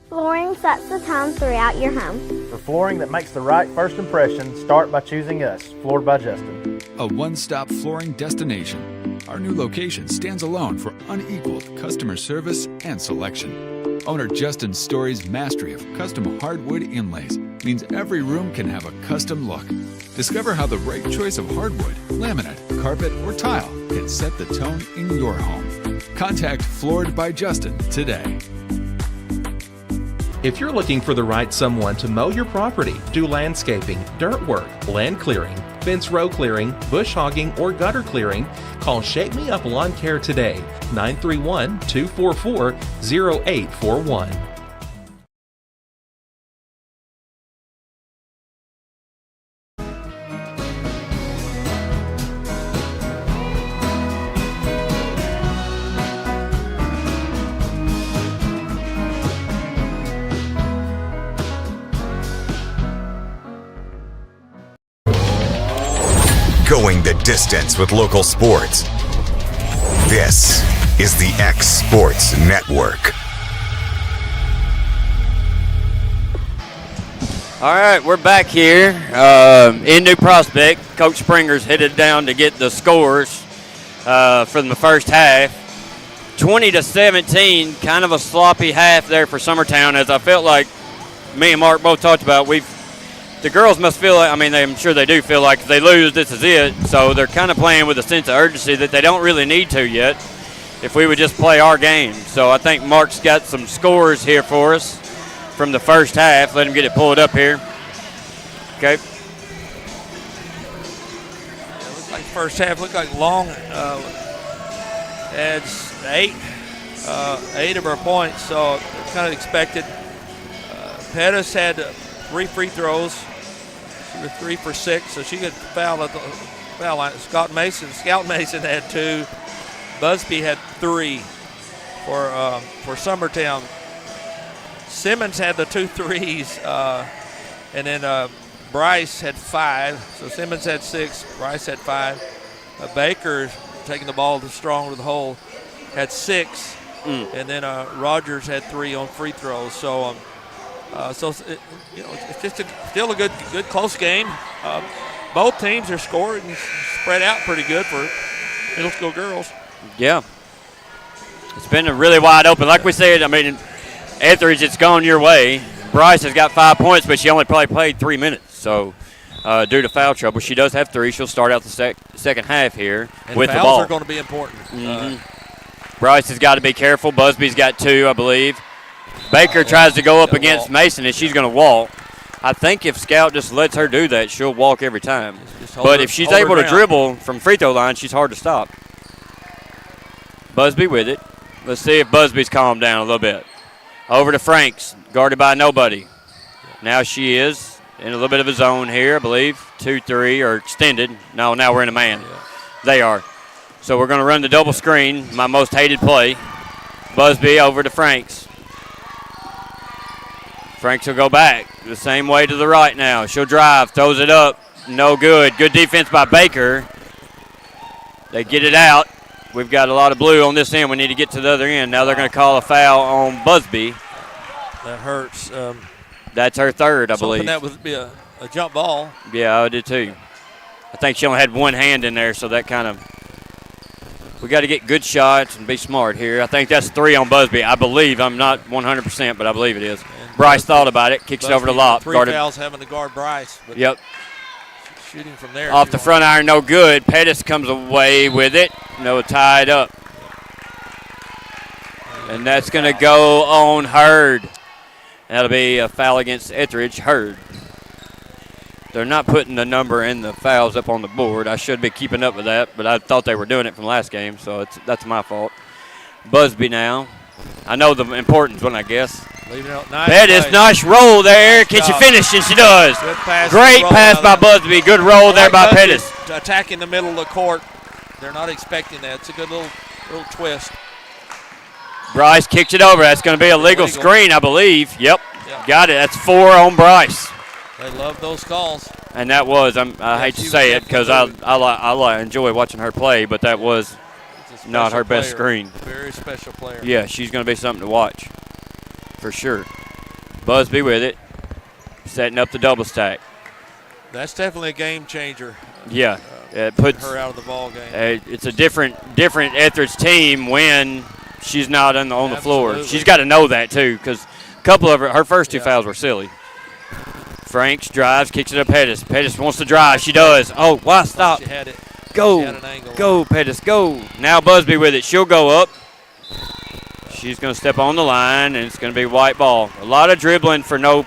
Flooring sets the tone throughout your home. For flooring that makes the right first impression, start by choosing us, Floored by Justin. A one-stop flooring destination. Our new location stands alone for unequaled customer service and selection. Owner Justin Story's mastery of custom hardwood inlays means every room can have a custom look. Discover how the right choice of hardwood, laminate, carpet, or tile can set the tone in your home. Contact Floored by Justin today. If you're looking for the right someone to mow your property, do landscaping, dirt work, land clearing, fence row clearing, bush hogging, or gutter clearing, call Shake Me Up Lawn Care today, 931-244-0841. Going the distance with local sports. This is the X Sports Network. All right, we're back here in New Prospect. Coach Springer's headed down to get the scores from the first half. 20-17, kind of a sloppy half there for Summertown, as I felt like me and Mark both talked about. The girls must feel like, I'm sure they do feel like if they lose, this is it. So they're kind of playing with a sense of urgency that they don't really need to yet if we would just play our game. So I think Mark's got some scores here for us from the first half. Let him get it pulled up here. Okay. It looks like first half looked like Long had eight of her points, so kind of expected. Pettis had 3 free throws. She was 3 for 6, so she could foul at the foul line. Scout Mason had 2. Busby had 3 for Summertown. Simmons had the 2 threes, and then Bryce had 5. So Simmons had 6, Bryce had 5. Baker, taking the ball strong to the hole, had 6, and then Rogers had 3 on free throws. So, it's just still a good close game. Both teams are scoring and spread out pretty good for middle school girls. Yeah. It's been really wide open. Like we said, Ethridge, it's gone your way. Bryce has got 5 points, but she only probably played 3 minutes. So, due to foul trouble, she does have 3. She'll start out the second half here and with the ball. Fouls are going to be important. Bryce has got to be careful. Busby's got 2, I believe. Baker tries to go up against Mason, and she's going to walk. I think if Scout just lets her do that, she'll walk every time. But if she's able to dribble from free throw line, she's hard to stop. Busby with it. Let's see if Busby's calmed down a little bit. Over to Franks, guarded by nobody. Now she is in a little bit of a zone here, I believe. 2-3 or extended. No, now we're in a man. They are. So we're going to run the double screen, my most hated play. Busby over to Franks. Franks will go back the same way to the right now. She'll drive, throws it up. No good. Good defense by Baker. They get it out. We've got a lot of blue on this end. We need to get to the other end. Now they're going to call a foul on Busby. That hurts. That's her third, I believe. That would be a jump ball. Yeah, I did too. I think she only had one hand in there, so that kind of – we got to get good shots and be smart here. I think that's 3 on Busby. I believe. I'm not 100%, but I believe it is. And Bryce thought about it, kicks it over the lob. 3 fouls having to guard Bryce. Yep. Shooting from there. Off the front iron, no good. Pettis comes away with it. No, tied up. And that's going to go on Hurd. That'll be a foul against Ethridge. Hurd. They're not putting the number and the fouls up on the board. I should be keeping up with that, but I thought they were doing it from last game, so that's my fault. Busby now. I know the important one, I guess. Pettis, nice roll there. Can she finish? And she does. Good pass. Great pass by Busby. Good roll there by Pettis. Attacking the middle of the court. They're not expecting that. It's a good little twist. Bryce kicked it over. That's going to be a legal screen, I believe. Yep. Got it. That's 4 on Bryce. They love those calls. And that was, I hate to say it because I enjoy watching her play, but that was not her best screen. Very special player. Yeah, she's going to be something to watch for sure. Busby with it, setting up the double stack. That's definitely a game changer. Yeah, it puts her out of the ball game. It's a different Ethridge team when she's not on the floor. She's got to know that too, because a couple of her first 2 fouls were silly. Franks drives, kicks it up Pettis. Pettis wants to drive. She does. Oh, why stop? She had it. Go, Pettis, go. Now Busby with it. She'll go up. She's going to step on the line, and it's going to be white ball. A lot of dribbling for not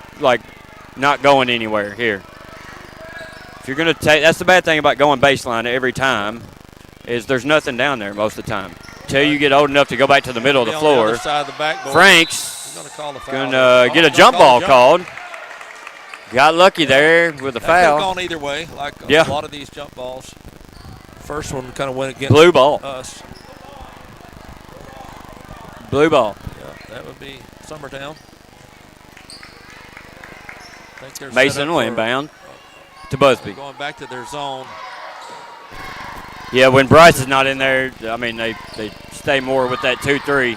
going anywhere here. If you're going to take, that's the bad thing about going baseline every time, is there's nothing down there most of the time. Until you get old enough to go back to the middle of the floor. Frank's going to get a jump ball called. Got lucky there with the foul. That could have gone either way, like a lot of these jump balls. First one kind of went against blue ball. Us. Blue ball. Yeah, that would be Summertown. Mason will inbound to Busby. Going back to their zone. Yeah, when Bryce is not in there, they stay more with that 2-3.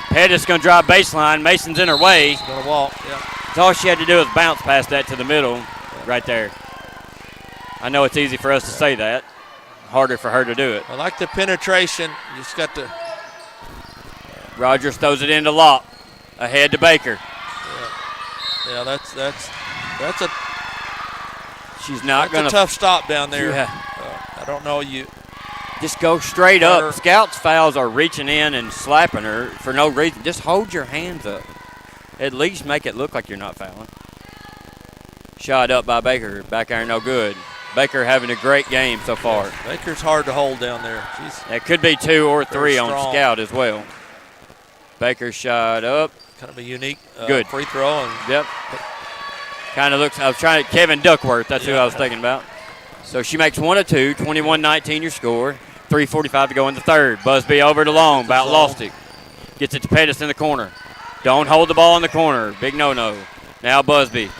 Pettis going to drive baseline. Mason's in her way. She's going to walk, yeah. All she had to do was bounce past that to the middle right there. I know it's easy for us to say that. Harder for her to do it. I like the penetration. You just got to. Rogers throws it into Lop. Ahead to Baker. Yeah, that's a. She's not going to. Tough stop down there. Yeah. I don't know. You just go straight up. Scouts fouls are reaching in and slapping her for no reason. Just hold your hands up. At least make it look like you're not fouling. Shot up by Baker. Back iron, no good. Baker having a great game so far. Yeah, Baker's hard to hold down there. That could be 2 or 3 on Scout as well. Baker shot up. Kind of a unique good free throw. Yep. Kind of looks, I was trying to, Kevin Duckworth, that's who I was thinking about. So she makes 1 of 2, 21-19 your score. 3:45 to go in the third. Busby over to Long, about lost it. Gets it to Pettis in the corner. Don't hold the ball in the corner. Big no-no. Now Busby.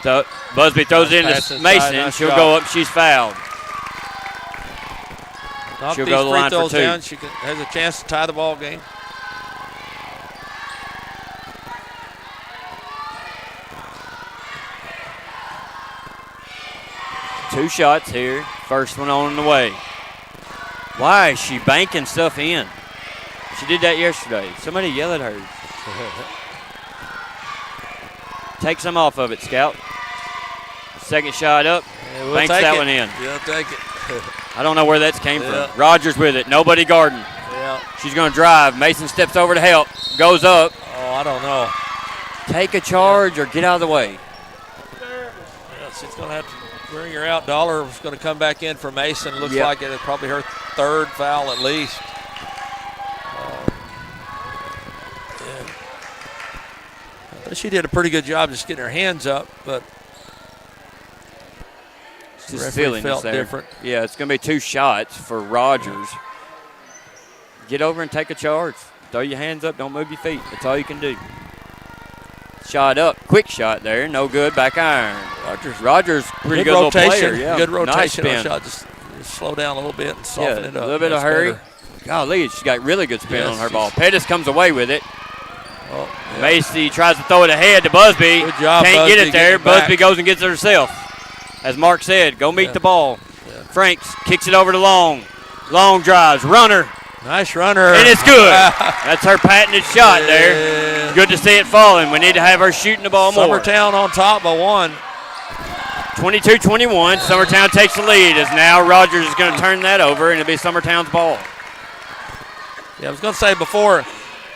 So Busby throws it into Mason. She'll go up. She's fouled. She'll go to the line for 2. Down, she has a chance to tie the ball game. Two shots here. First one on the way. Why is she banking stuff in? She did that yesterday. Somebody yell at her. Take some off of it, Scout. Second shot up. Yeah, we'll banks that one in. Yeah, take it. I don't know where that came from. Rogers with it. Nobody guarding. Yeah. She's going to drive. Mason steps over to help. Goes up. Oh, I don't know. Take a charge or get out of the way. Yeah, she's going to have to bring her out. Dollar is going to come back in for Mason. Looks like it's probably her 3rd foul at least. She did a pretty good job just getting her hands up, but just feeling felt different. Yeah, it's going to be 2 shots for Rogers. Get over and take a charge. Throw your hands up. Don't move your feet. That's all you can do. Shot up. Quick shot there. No good. Back iron. Rogers pretty good little player. Yeah. Good rotation. Nice spin. Shot. Just slow down a little bit and soften it up. A little bit of hurry. Golly, she's got really good spin on her ball. Pettis comes away with it. Oh, yeah. Macy tries to throw it ahead to Busby. Good job, Can't get it there. Busby back. goes and gets it herself. As Mark said, go meet the ball. Yeah. Franks kicks it over to Long. Long drives. Runner. Nice runner. And it's good. That's her patented shot there. Good to see it falling. We need to have her shooting the ball more. Summertown on top by 1. 22-21. Summertown takes the lead as now Rogers is going to turn that over and it'll be Summertown's ball. Yeah, I was going to say before,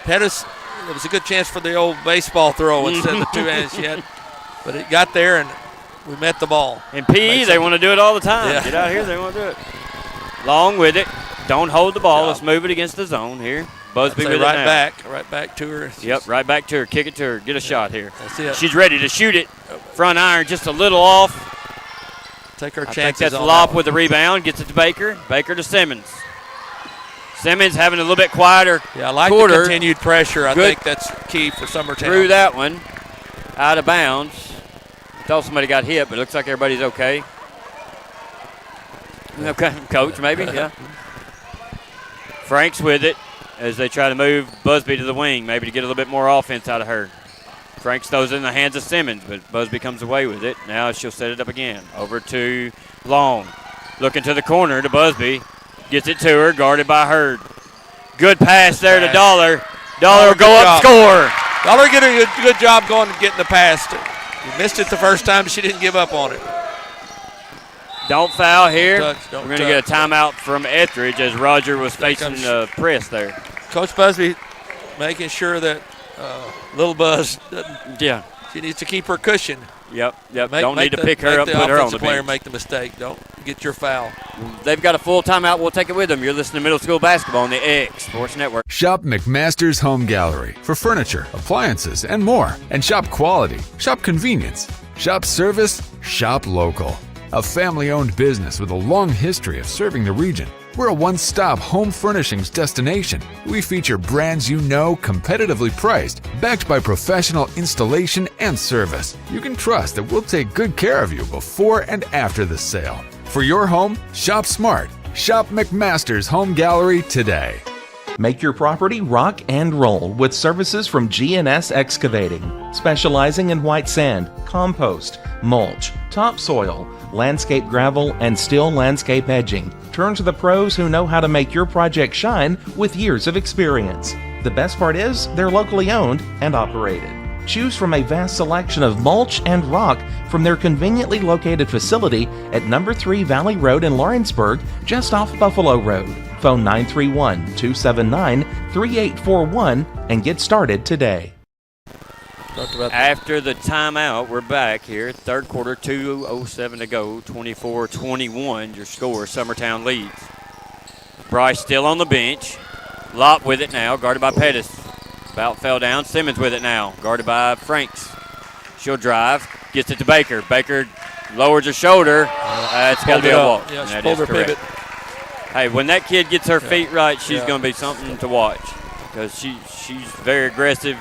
Pettis, it was a good chance for the old baseball throw instead of the 2 hands she had. But it got there and we met the ball. In PE, they want to do it all the time. Yeah. Get out here, they want to do it. Long with it. Don't hold the ball. Let's move it against the zone here. Busby with it right now. Right back to her. Yep, right back to her. Kick it to her. Get a shot here. That's it. She's ready to shoot it. Front iron just a little off. Take her I chances. think that's on Lop with the rebound. Gets it to Baker. Baker to Simmons. Simmons having a little bit quieter. Yeah, I like the continued pressure. I think that's key for Summertown. Threw that one out of bounds. Thought somebody got hit, but it looks like everybody's okay. Okay, coach, maybe, yeah. Franks with it as they try to move Busby to the wing, maybe to get a little bit more offense out of her. Franks throws it in the hands of Simmons, but Busby comes away with it. Now she'll set it up again. Over to Long. Looking to the corner to Busby. Gets it to her, guarded by Hurd. Good pass there to Dollar. Dollar will go up, score. Dollar get a good job going and getting the pass. You missed it the first time, but she didn't give up on it. Don't foul here. Don't We're going to get a timeout from Ethridge as Roger was facing the press there. Coach Busby making sure that Little Buzz doesn't. Yeah. She needs to keep her cushion. Yep. Don't need to pick her up and put her on the player bench. make the mistake. Don't get your foul. They've got a full timeout. We'll take it with them. You're listening to Middle School Basketball on the X Sports Network. Shop McMaster's Home Gallery for furniture, appliances, and more. And shop quality, shop convenience, shop service, shop local. A family-owned business with a long history of serving the region. We're a one-stop home furnishings destination. We feature brands you know, competitively priced, backed by professional installation and service. You can trust that we'll take good care of you before and after the sale. For your home, shop smart. Shop McMaster's Home Gallery today. Make your property rock and roll with services from G&S Excavating, specializing in white sand, compost, mulch, topsoil, landscape gravel, and steel landscape edging. Turn to the pros who know how to make your project shine with years of experience. The best part is they're locally owned and operated. Choose from a vast selection of mulch and rock from their conveniently located facility at number 3 Valley Road in Lawrenceburg, just off Buffalo Road. Phone 931-279-3841 and get started today. After the timeout, we're back here. Third quarter, 2:07 to go, 24-21. Your score, Summertown leads. Bryce still on the bench. Lott with it now, guarded by Pettis. About fell down. Simmons with it now, guarded by Franks. She'll drive, gets it to Baker. Baker lowers her shoulder. It's got to be a walk. Yeah, that she is pulled her correct. pivot. Hey, when that kid gets her feet right, she's going to be something to watch because she's very aggressive.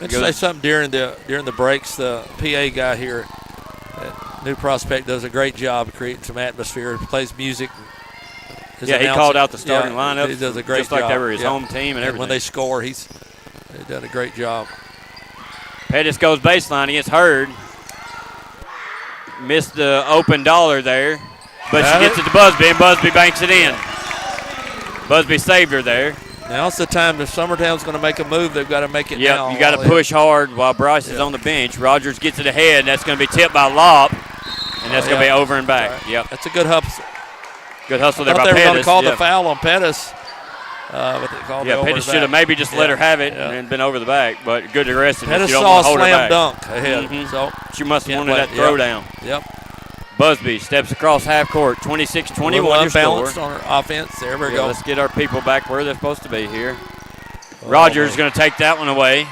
Let's say something during the breaks. The PA guy here at New Prospect does a great job of creating some atmosphere. Plays music. Yeah, he called out the starting lineup. He does a great just job. like they were his home team and everything. When they score, he's done a great job. Pettis goes baseline against Hurd. Missed the open dollar there, but she gets it to Busby, and Busby banks it in. Busby saved her there. Now's the time. If Summertown's going to make a move, they've got to make it now. Yep, you got to push hard while Bryce is on the bench. Rogers gets it ahead, and that's going to be tipped by Lopp, and that's going to be over and back. Right. Yep. That's a good hustle. Good hustle there by Pettis. They were going to call Pettis. the foul on Pettis, but they called it over Pettis the should have back. maybe just let her have it and been over the back, but good aggressiveness. Pettis You don't saw want a to hold her slam back. dunk ahead, so she must have can't wanted let- that throw yep. down. Yep. Busby steps across half court, 26-21 your unbalanced score. on her offense. There we go. Let's get our people back where they're supposed to be here. Rogers is going to take that one away.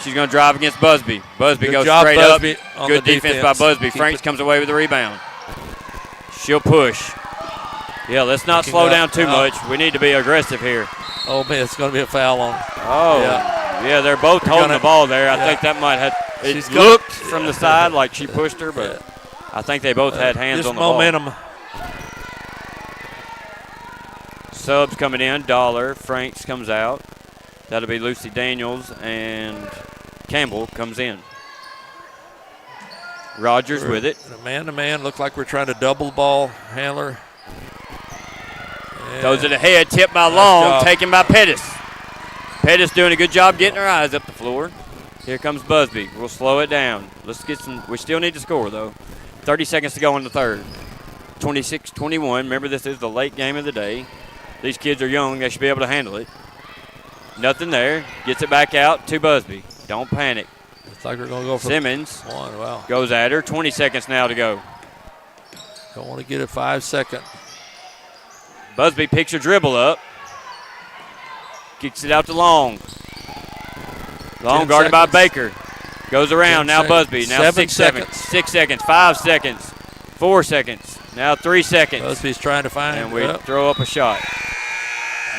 She's going to drive against Busby. Busby Good goes job, straight Busby, up. on Good the defense by defense. Busby. Keep Franks it- comes away with the rebound. She'll push. Yeah, let's not Looking slow up. down too much. We need to be aggressive here. Oh, man, it's going to be a foul on. Oh, yeah, they're both They're holding gonna- the ball there. I yeah. think that might have. It She's gonna- looked from the side like she pushed her, but I think they both had hands Just on the momentum. ball. Subs coming in. Dollar. Franks comes out. That'll be Lucy Daniels, and Campbell comes in. Rogers with it. Man-to-man. Look like we're trying to double the ball handler. Throws it ahead. Tipped by Nice Long. job. Taken by Pettis. Pettis doing a good job getting her eyes up the floor. Here comes Busby. We'll slow it down. Let's get some. We still need to score, though. 30 seconds to go in the third. 26-21. Remember, this is the late game of the day. These kids are young. They should be able to handle it. Nothing there. Gets it back out to Busby. Don't panic. Looks like we're going to go for Simmons one. Wow. goes at her. 20 seconds now to go. Don't want to get it 5 seconds. Busby picks her dribble up. Kicks it out to Long. Long 10 guarded by seconds. Baker. Goes around. 10 Now seconds. Busby. Now 7 6 seconds. seconds. 6 seconds. 5 seconds. 4 seconds. Now 3 seconds. Busby's trying to find. And we throw up a shot.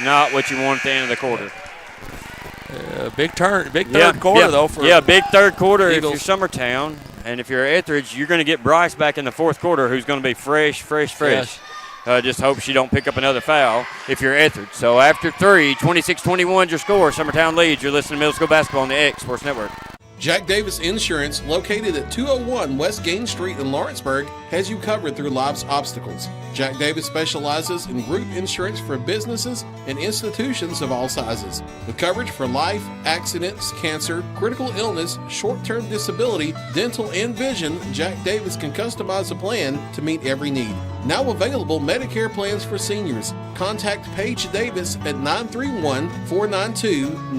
Not what you want at the end of the quarter. Big third quarter, though. For big third quarter Eagles. if you're Summertown. And if you're Ethridge, you're going to get Bryce back in the fourth quarter, who's going to be fresh. Yes. Just hope she don't pick up another foul if you're Ethridge. So after 3, 26-21 your score. Summertown leads. You're listening to Middle School Basketball on the X Sports Network. Jack Davis Insurance, located at 201 West Gain Street in Lawrenceburg, has you covered through life's obstacles. Jack Davis specializes in group insurance for businesses and institutions of all sizes. With coverage for life, accidents, cancer, critical illness, short-term disability, dental, and vision, Jack Davis can customize a plan to meet every need. Now available Medicare plans for seniors. Contact Paige Davis at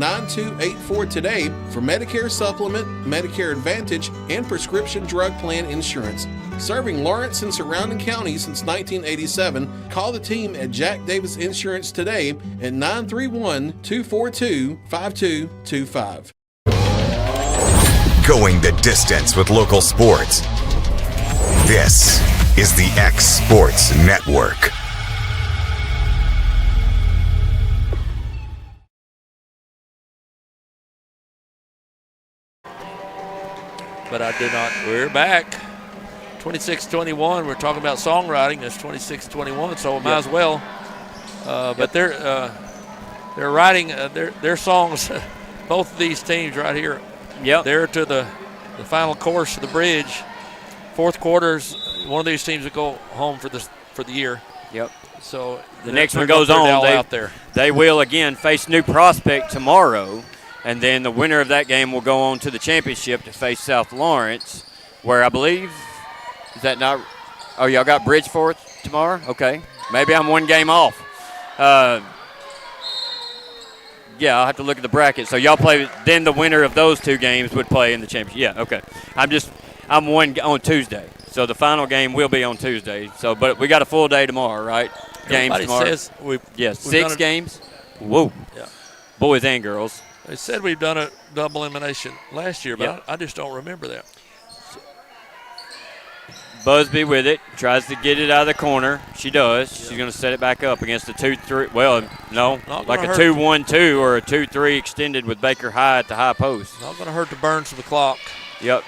931-492-9284 today for Medicare Supplement, Medicare Advantage, and prescription drug plan insurance. Serving Lawrence and surrounding counties since 1987, call the team at Jack Davis Insurance today at 931-242-5225. Going the distance with local sports. This is the X Sports Network. But I do not. We're back. 26-21. We're talking about songwriting. It's 26-21, so we might as well. But they're they're writing their songs. Both of these teams right here. Yep. They're to the final course of the bridge. Fourth quarters, one of these teams will go home for the year. Yep. So the next one goes on. Out there. They will again face New Prospect tomorrow, and then the winner of that game will go on to the championship to face South Lawrence, where I believe, is that not? Oh, y'all got Bridgeforth tomorrow? Okay. Maybe I'm one game off. Yeah, I'll have to look at the bracket. So y'all play, then the winner of those two games would play in the championship. Yeah, okay. I'm one on Tuesday. So the final game will be on Tuesday. So, but we got a full day tomorrow, right? Games Everybody tomorrow. says we've 6 games. Whoa. Yeah. Boys and girls. They said we've done a double elimination last year, but I just don't remember that. Busby with it, tries to get it out of the corner. She does. Yeah. She's going to set it back up against the 2-3. Well, no, like a 2-1-2 or a 2-3 extended with Baker high at the high post. Not going to hurt the burns of the clock. Yep.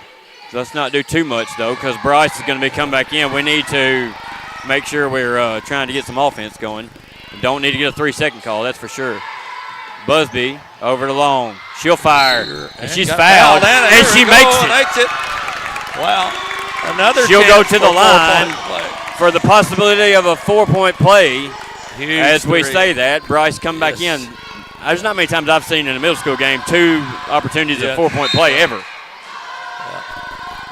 So let's not do too much, though, because Bryce is going to be coming back in. We need to make sure we're trying to get some offense going. We don't need to get a 3-second call, that's for sure. Busby over the long. She'll fire. And she's fouled. And she makes it. Wow. Another She'll go to the line for the possibility of a 4-point play. Huge as we three. say that, Bryce come back in. There's not many times I've seen in a middle school game 2 opportunities of 4-point play ever.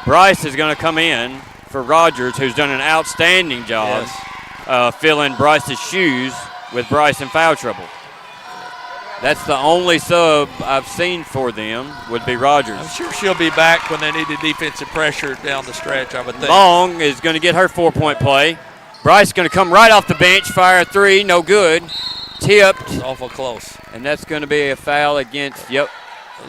Bryce is going to come in for Rogers, who's done an outstanding job filling Bryce's shoes with Bryce in foul trouble. That's the only sub I've seen for them would be Rogers. I'm sure she'll be back when they need the defensive pressure down the stretch, I would think. Long is going to get her 4-point play. Bryce is going to come right off the bench, fire a 3, no good. Tipped. It's awful close. And that's going to be a foul against, Lucy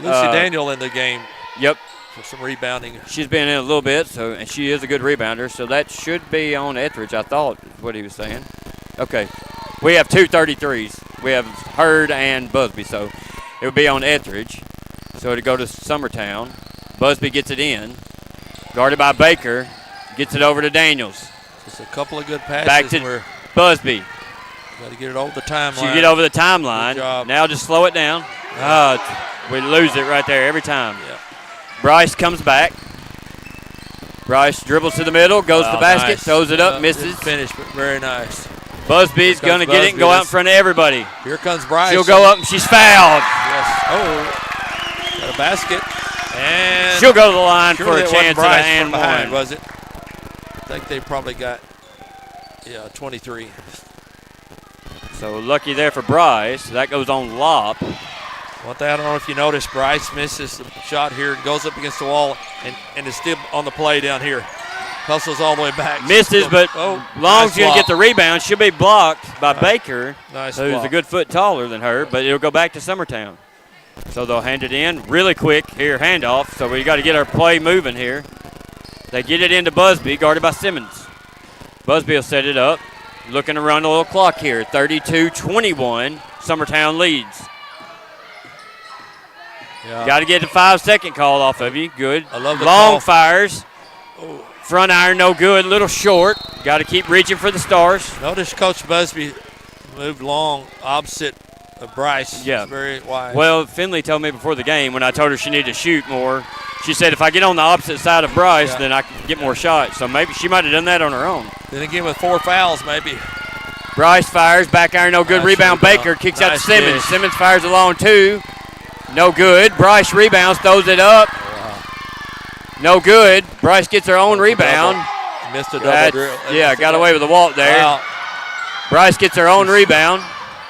Daniel in the game. Yep. For some rebounding. She's been in a little bit, and she is a good rebounder, so that should be on Ethridge, I thought, is what he was saying. Okay. We have 2 33s. We have Hurd and Busby, so it would be on Ethridge. So it'll go to Summertown. Busby gets it in. Guarded by Baker. Gets it over to Daniels. Just a couple of good passes. Back to Busby. Got to get it over the timeline. She get over the timeline. Now just slow it down. We lose it right there every time. Yeah. Bryce comes back. Bryce dribbles to the middle, goes to the basket, throws it up, misses. Didn't finish, but very nice. Busby's going to get it and go out in front of everybody. Here comes Bryce. She'll go up and she's fouled. Yes. Oh, got a basket. And she'll go to the line for a chance at an and behind, one. was it? I think they probably got 23. So lucky there for Bryce. That goes on Lop. One thing I don't know if you noticed, Bryce misses the shot here and goes up against the wall and is still on the play down here. Hustles all the way back. Misses, but Long's going to get the rebound. She'll be blocked by Baker, nice who's block. a good foot taller than her, but it'll go back to Summertown. So they'll hand it in really quick. Here, handoff. So we got to get our play moving here. They get it into Busby, guarded by Simmons. Busby will set it up. Looking to run a little clock here. 32-21. Summertown leads. Yeah. Got to get the 5-second call off of you. Good. I love the Long call. fires. Front iron, no good. Little short. Got to keep reaching for the stars. Notice Coach Busby moved Long opposite of Bryce. Yeah. It's very wise. Well, Finley told me before the game when I told her she needed to shoot more, she said if I get on the opposite side of Bryce, then I can get more shots. So maybe she might have done that on her own. Then again with 4 fouls, maybe. Bryce fires. Back iron, no good. Nice Rebound. Baker kicks out to Nice Simmons. dish. Simmons fires along 2. No good. Bryce rebounds, throws it up. No good. Bryce gets her own rebound. Missed a double drill. Yeah, got away with the walk there. Wow. Bryce gets her own rebound.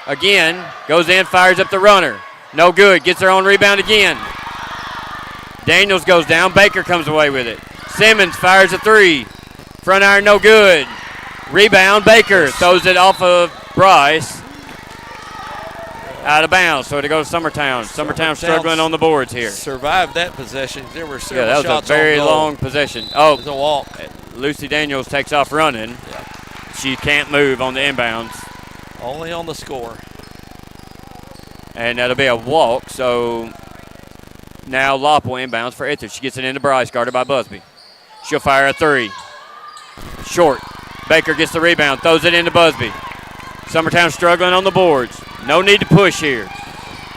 Again, goes in, fires up the runner. No good. Gets her own rebound again. Daniels goes down. Baker comes away with it. Simmons fires a 3. Front iron, no good. Rebound, Baker throws it off of Bryce. Out of bounds, so it goes to Summertown. Summertown struggling on the boards here. Survived that possession. There were several Yeah, that was shots a very on goal. long possession. Oh, It was a walk. Lucy Daniels takes off running. Yeah. She can't move on the inbounds. Only on the score. And that'll be a walk, so now Lop will inbounds for Ethridge. She gets it into Bryce, guarded by Busby. She'll fire a 3. Short. Baker gets the rebound, throws it into Busby. Summertown struggling on the boards. No need to push here.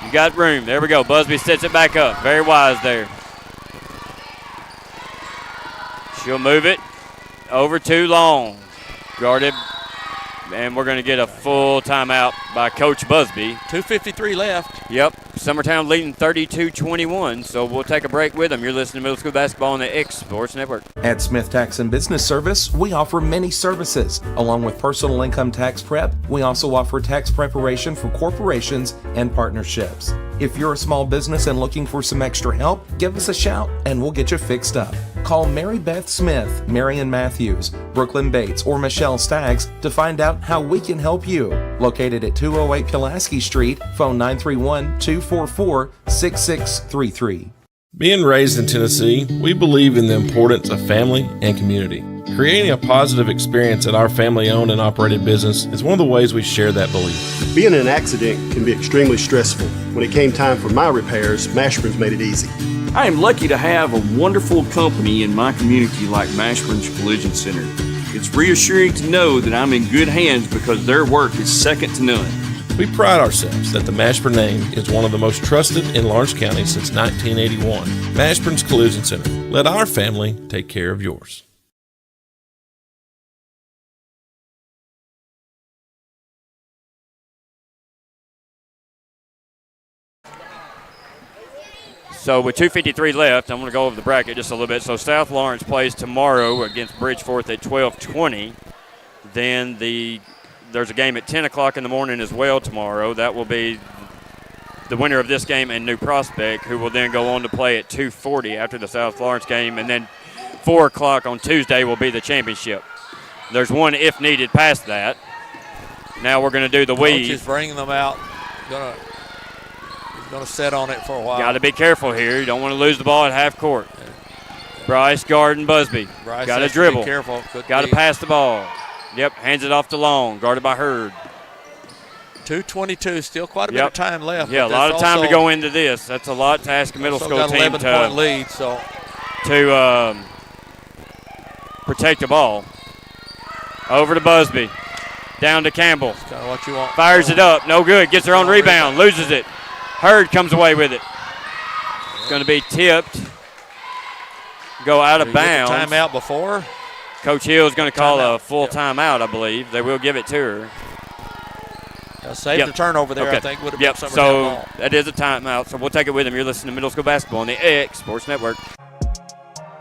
You got room. There we go. Busby sets it back up. Very wise there. She'll move it over to Long. Guarded. And we're going to get a full timeout by Coach Busby. 2:53 left. Yep. Summertown leading 32-21. So we'll take a break with them. You're listening to Middle School Basketball on the X Sports Network. At Smith Tax and Business Service, we offer many services. Along with personal income tax prep, we also offer tax preparation for corporations and partnerships. If you're a small business and looking for some extra help, give us a shout and we'll get you fixed up. Call Mary Beth Smith, Marion Matthews, Brooklyn Bates, or Michelle Staggs to find out how we can help you. Located at 208 Pulaski Street, phone 931-244-6633. Being raised in Tennessee, we believe in the importance of family and community. Creating a positive experience at our family-owned and operated business is one of the ways we share that belief. Being in an accident can be extremely stressful. When it came time for my repairs, Mashburn's made it easy. I am lucky to have a wonderful company in my community like Mashburn's Collision Center. It's reassuring to know that I'm in good hands because their work is second to none. We pride ourselves that the Mashburn name is one of the most trusted in Lawrence County since 1981. Mashburn's Collision Center. Let our family take care of yours. So with 2:53 left, I'm going to go over the bracket just a little bit. So South Lawrence plays tomorrow against Bridgeforth at 12:20. Then there's a game at 10 o'clock in the morning as well tomorrow. That will be the winner of this game and New Prospect, who will then go on to play at 2:40 after the South Lawrence game. And then 4 o'clock on Tuesday will be the championship. There's one if needed past that. Now we're going to do the weave. Coach is bringing them out. He's going to set on it for a while. Got to be careful here. You don't want to lose the ball at half court. Bryce, Garden, Busby. Got to dribble. Be careful. Got to pass the ball. Yep, hands it off to Long. Guarded by Hurd. 2:22, still quite a bit of time left. Yeah, a lot of time to go into this. That's a lot to ask a middle school got team 11-point lead, to protect the ball. Over to Busby. Down to Campbell. That's kind of what you want. Fires it up. No good. Gets her own rebound. Loses it. Hurd comes away with it. It's going to be tipped. Go out of bounds. Timeout before. Coach Hill is going to call a full timeout, I believe. They will give it to her. Save the turnover there, okay. I think, would have been So ball. that is a timeout, so we'll take it with them. You're listening to Middle School Basketball on the X Sports Network.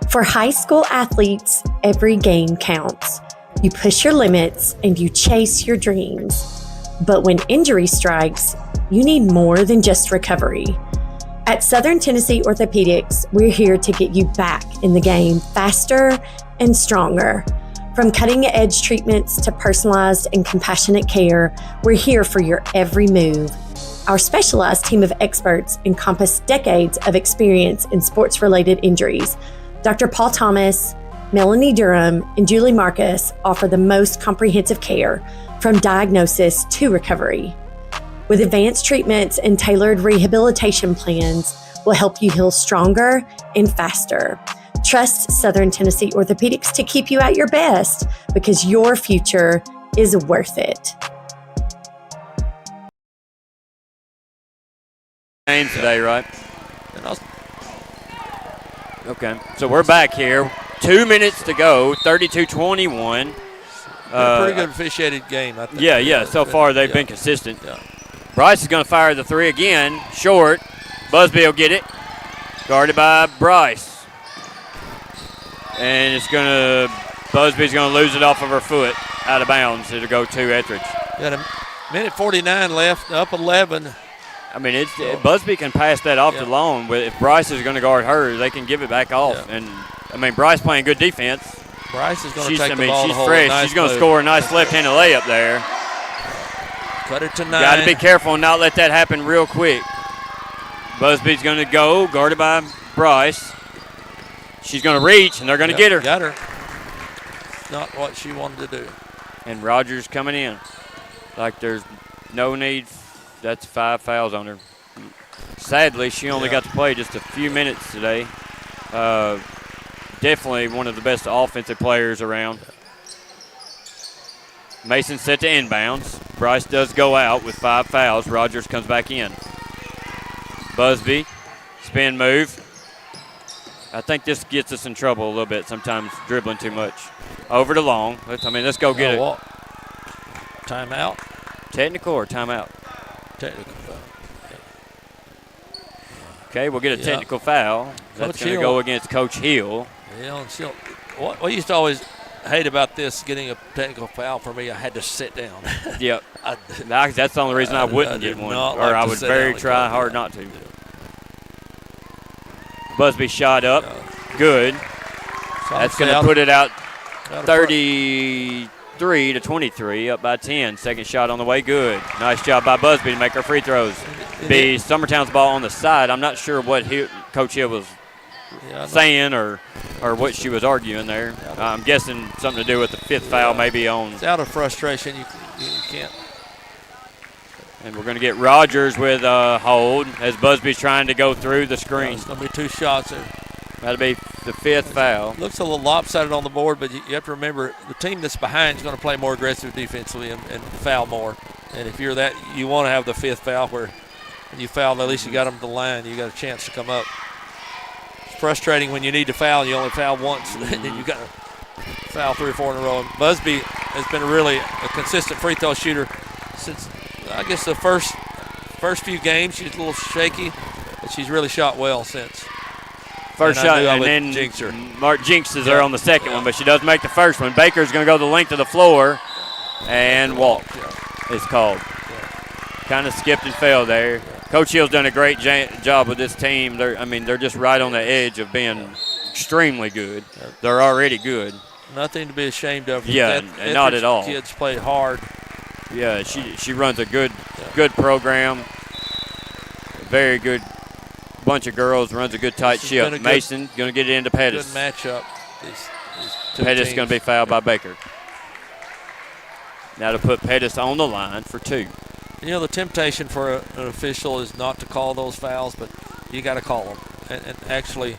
For high school athletes, every game counts. You push your limits and you chase your dreams. But when injury strikes, you need more than just recovery. At Southern Tennessee Orthopedics, we're here to get you back in the game faster and stronger. From cutting-edge treatments to personalized and compassionate care, we're here for your every move. Our specialized team of experts encompass decades of experience in sports-related injuries. Dr. Paul Thomas, Melanie Durham, and Julie Marcus offer the most comprehensive care, from diagnosis to recovery. With advanced treatments and tailored rehabilitation plans, we'll help you heal stronger and faster. Trust Southern Tennessee Orthopedics to keep you at your best, because your future is worth it. Game today, right? Okay, so we're back here. 2 minutes to go, 32-21. Pretty good officiated game, I think. Yeah, so far they've been consistent. Yeah. Bryce is going to fire the three again, short. Busby will get it. Guarded by Bryce. And Busby's going to lose it off of her foot, out of bounds. It'll go to Ethridge. Got a minute 49 left, up 11. I mean, Busby can pass that off to Long. But if Bryce is going to guard her, they can give it back off. Yeah. And, I mean, Bryce playing good defense. Bryce is going to take the ball. She's fresh. Nice, she's going to score a nice left-handed layup there. Cut it to 9. Got to be careful and not let that happen real quick. Busby's going to go, guarded by Bryce. She's going to reach, and they're going to get her. Got her. Not what she wanted to do. And Rogers coming in. Like there's no need. That's 5 fouls on her. Sadly, she only got to play just a few minutes today. Definitely one of the best offensive players around. Mason set to inbounds. Bryce does go out with 5 fouls. Rogers comes back in. Busby, spin move. I think this gets us in trouble a little bit, sometimes dribbling too much. Over to Long. Let's go get it. Timeout? Technical or timeout? Technical. Okay, we'll get a technical foul. That's going to go against Coach Hill. Yeah, and what we used to always hate about this, getting a technical foul for me, I had to sit down. Yep. That's the only reason I wouldn't get one. Or I would try hard not to. Busby shot up. Good. That's going to put it out 33-23, up by 10. Second shot on the way, good. Nice job by Busby to make her free throws. Be Summertown's ball on the side. I'm not sure what Coach Hill was saying or what she was arguing there. I'm guessing something to do with the 5th foul maybe on. It's out of frustration. You can't. And we're going to get Rogers with a hold as Busby's trying to go through the screen. It's going to be 2 shots there. That'll be the 5th foul. Looks a little lopsided on the board, but you have to remember the team that's behind is going to play more aggressive defensively and foul more. And if you're that, you want to have the 5th foul where when you foul, at least you got them to the line. You got a chance to come up. It's frustrating when you need to foul and you only foul once, and then you got to foul 3 or 4 in a row. And Busby has been really a consistent free throw shooter since, I guess, the first few games. She's a little shaky, but she's really shot well since. First shot, and then Mark jinxes her on the second one, but she does make the first one. Baker's going to go the length of the floor and walk. It's called. Kind of skipped and fell there. Coach Hill's done a great job with this team. They're just right on the edge of being extremely good. They're already good. Nothing to be ashamed of. Yeah, not at all. Kids play hard. Yeah, she runs a good program. Very good bunch of girls, runs a good tight ship. Mason going to get it into Pettis. Good matchup. Pettis going to be fouled by Baker. Now to put Pettis on the line for 2. You know, the temptation for an official is not to call those fouls, but you got to call them. And actually,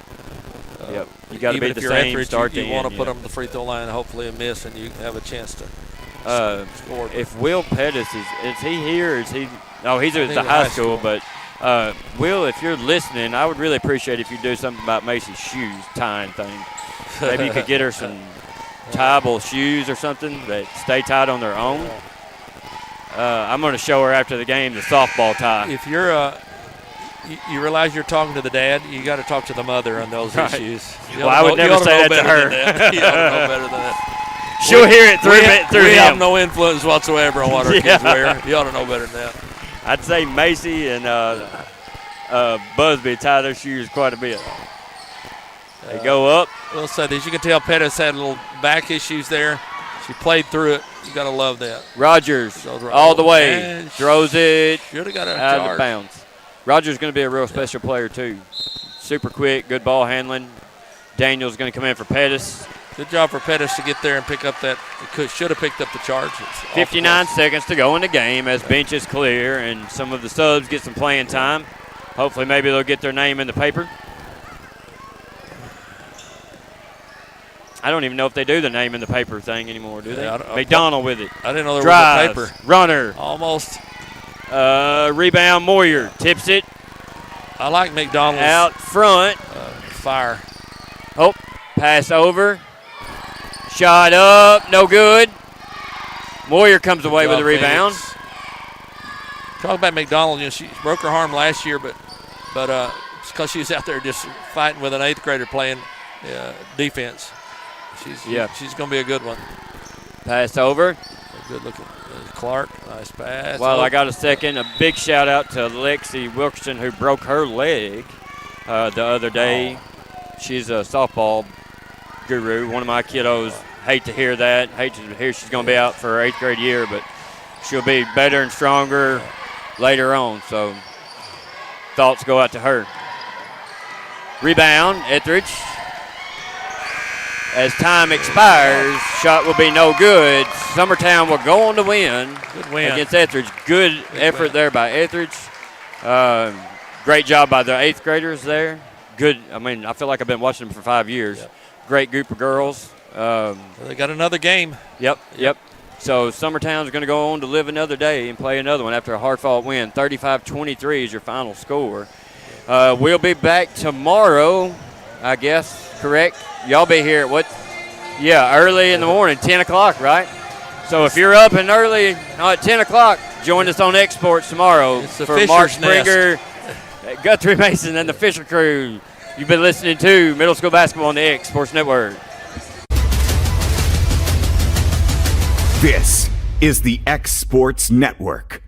you got to be the same Ethridge, start to you want to end, put them on the free throw line, hopefully a miss, and you have a chance to score. If Will Pettis is he here? Is he? No, he's at the high school, but. Will, if you're listening, I would really appreciate if you do something about Macy's shoes tying thing. Maybe you could get her some tieable shoes or something that stay tied on their own. I'm going to show her after the game the softball tie. If you're you realize you're talking to the dad, you got to talk to the mother on those issues. Well, I would never say that to her. You ought to know better than that. She'll hear it through him. We have no influence whatsoever on what our kids wear. You ought to know better than that. I'd say Macy and Busby tie their shoes quite a bit. They go up. We'll say this. You can tell Pettis had a little back issues there. She played through it. You got to love that. Rogers all the way. Throws it out of bounds. Rogers going to be a real special player, too. Super quick, good ball handling. Daniel's going to come in for Pettis. Good job for Pettis to get there and pick up that. Should have picked up the charge. 59 seconds to go in the game as bench is clear and some of the subs get some playing time. Hopefully maybe they'll get their name in the paper. I don't even know if they do the name in the paper thing anymore, do they? McDonald with it. I didn't know there Drives, was a paper. Runner. Almost. Rebound, Moyer tips it. I like McDonald's. Out front. Fire. Oh, pass over. Shot up, no good. Moyer comes away with a rebound. Talk about McDonald. You know, she broke her arm last year, but it's because she was out there just fighting with an 8th grader playing defense. She's going to be a good one. Pass over. Good looking. Clark, nice pass. Well, I got a second. A big shout out to Lexi Wilkerson who broke her leg the other day. She's a softball guru, one of my kiddos. Hate to hear that. Hate to hear she's going to be out for her 8th grade year, but she'll be better and stronger later on. So thoughts go out to her. Rebound, Ethridge. As time expires, shot will be no good. Summertown will go on to win. Good win against Ethridge. Good effort there by Ethridge. Great job by the 8th graders there. Good. I mean, I feel like I've been watching them for 5 years. Yep. Great group of girls. They got another game. Yep. So Summertown's going to go on to live another day and play another one after a hard-fought win. 35-23 is your final score. We'll be back tomorrow, I guess, correct? Y'all be here at what? Yeah, early in the morning, 10 o'clock, right? So if you're up and early at 10 o'clock, join us on Exports tomorrow for Mark Springer, Guthrie Mason, and the Fisher crew. You've been listening to Middle School Basketball on the X Sports Network. This is the X Sports Network.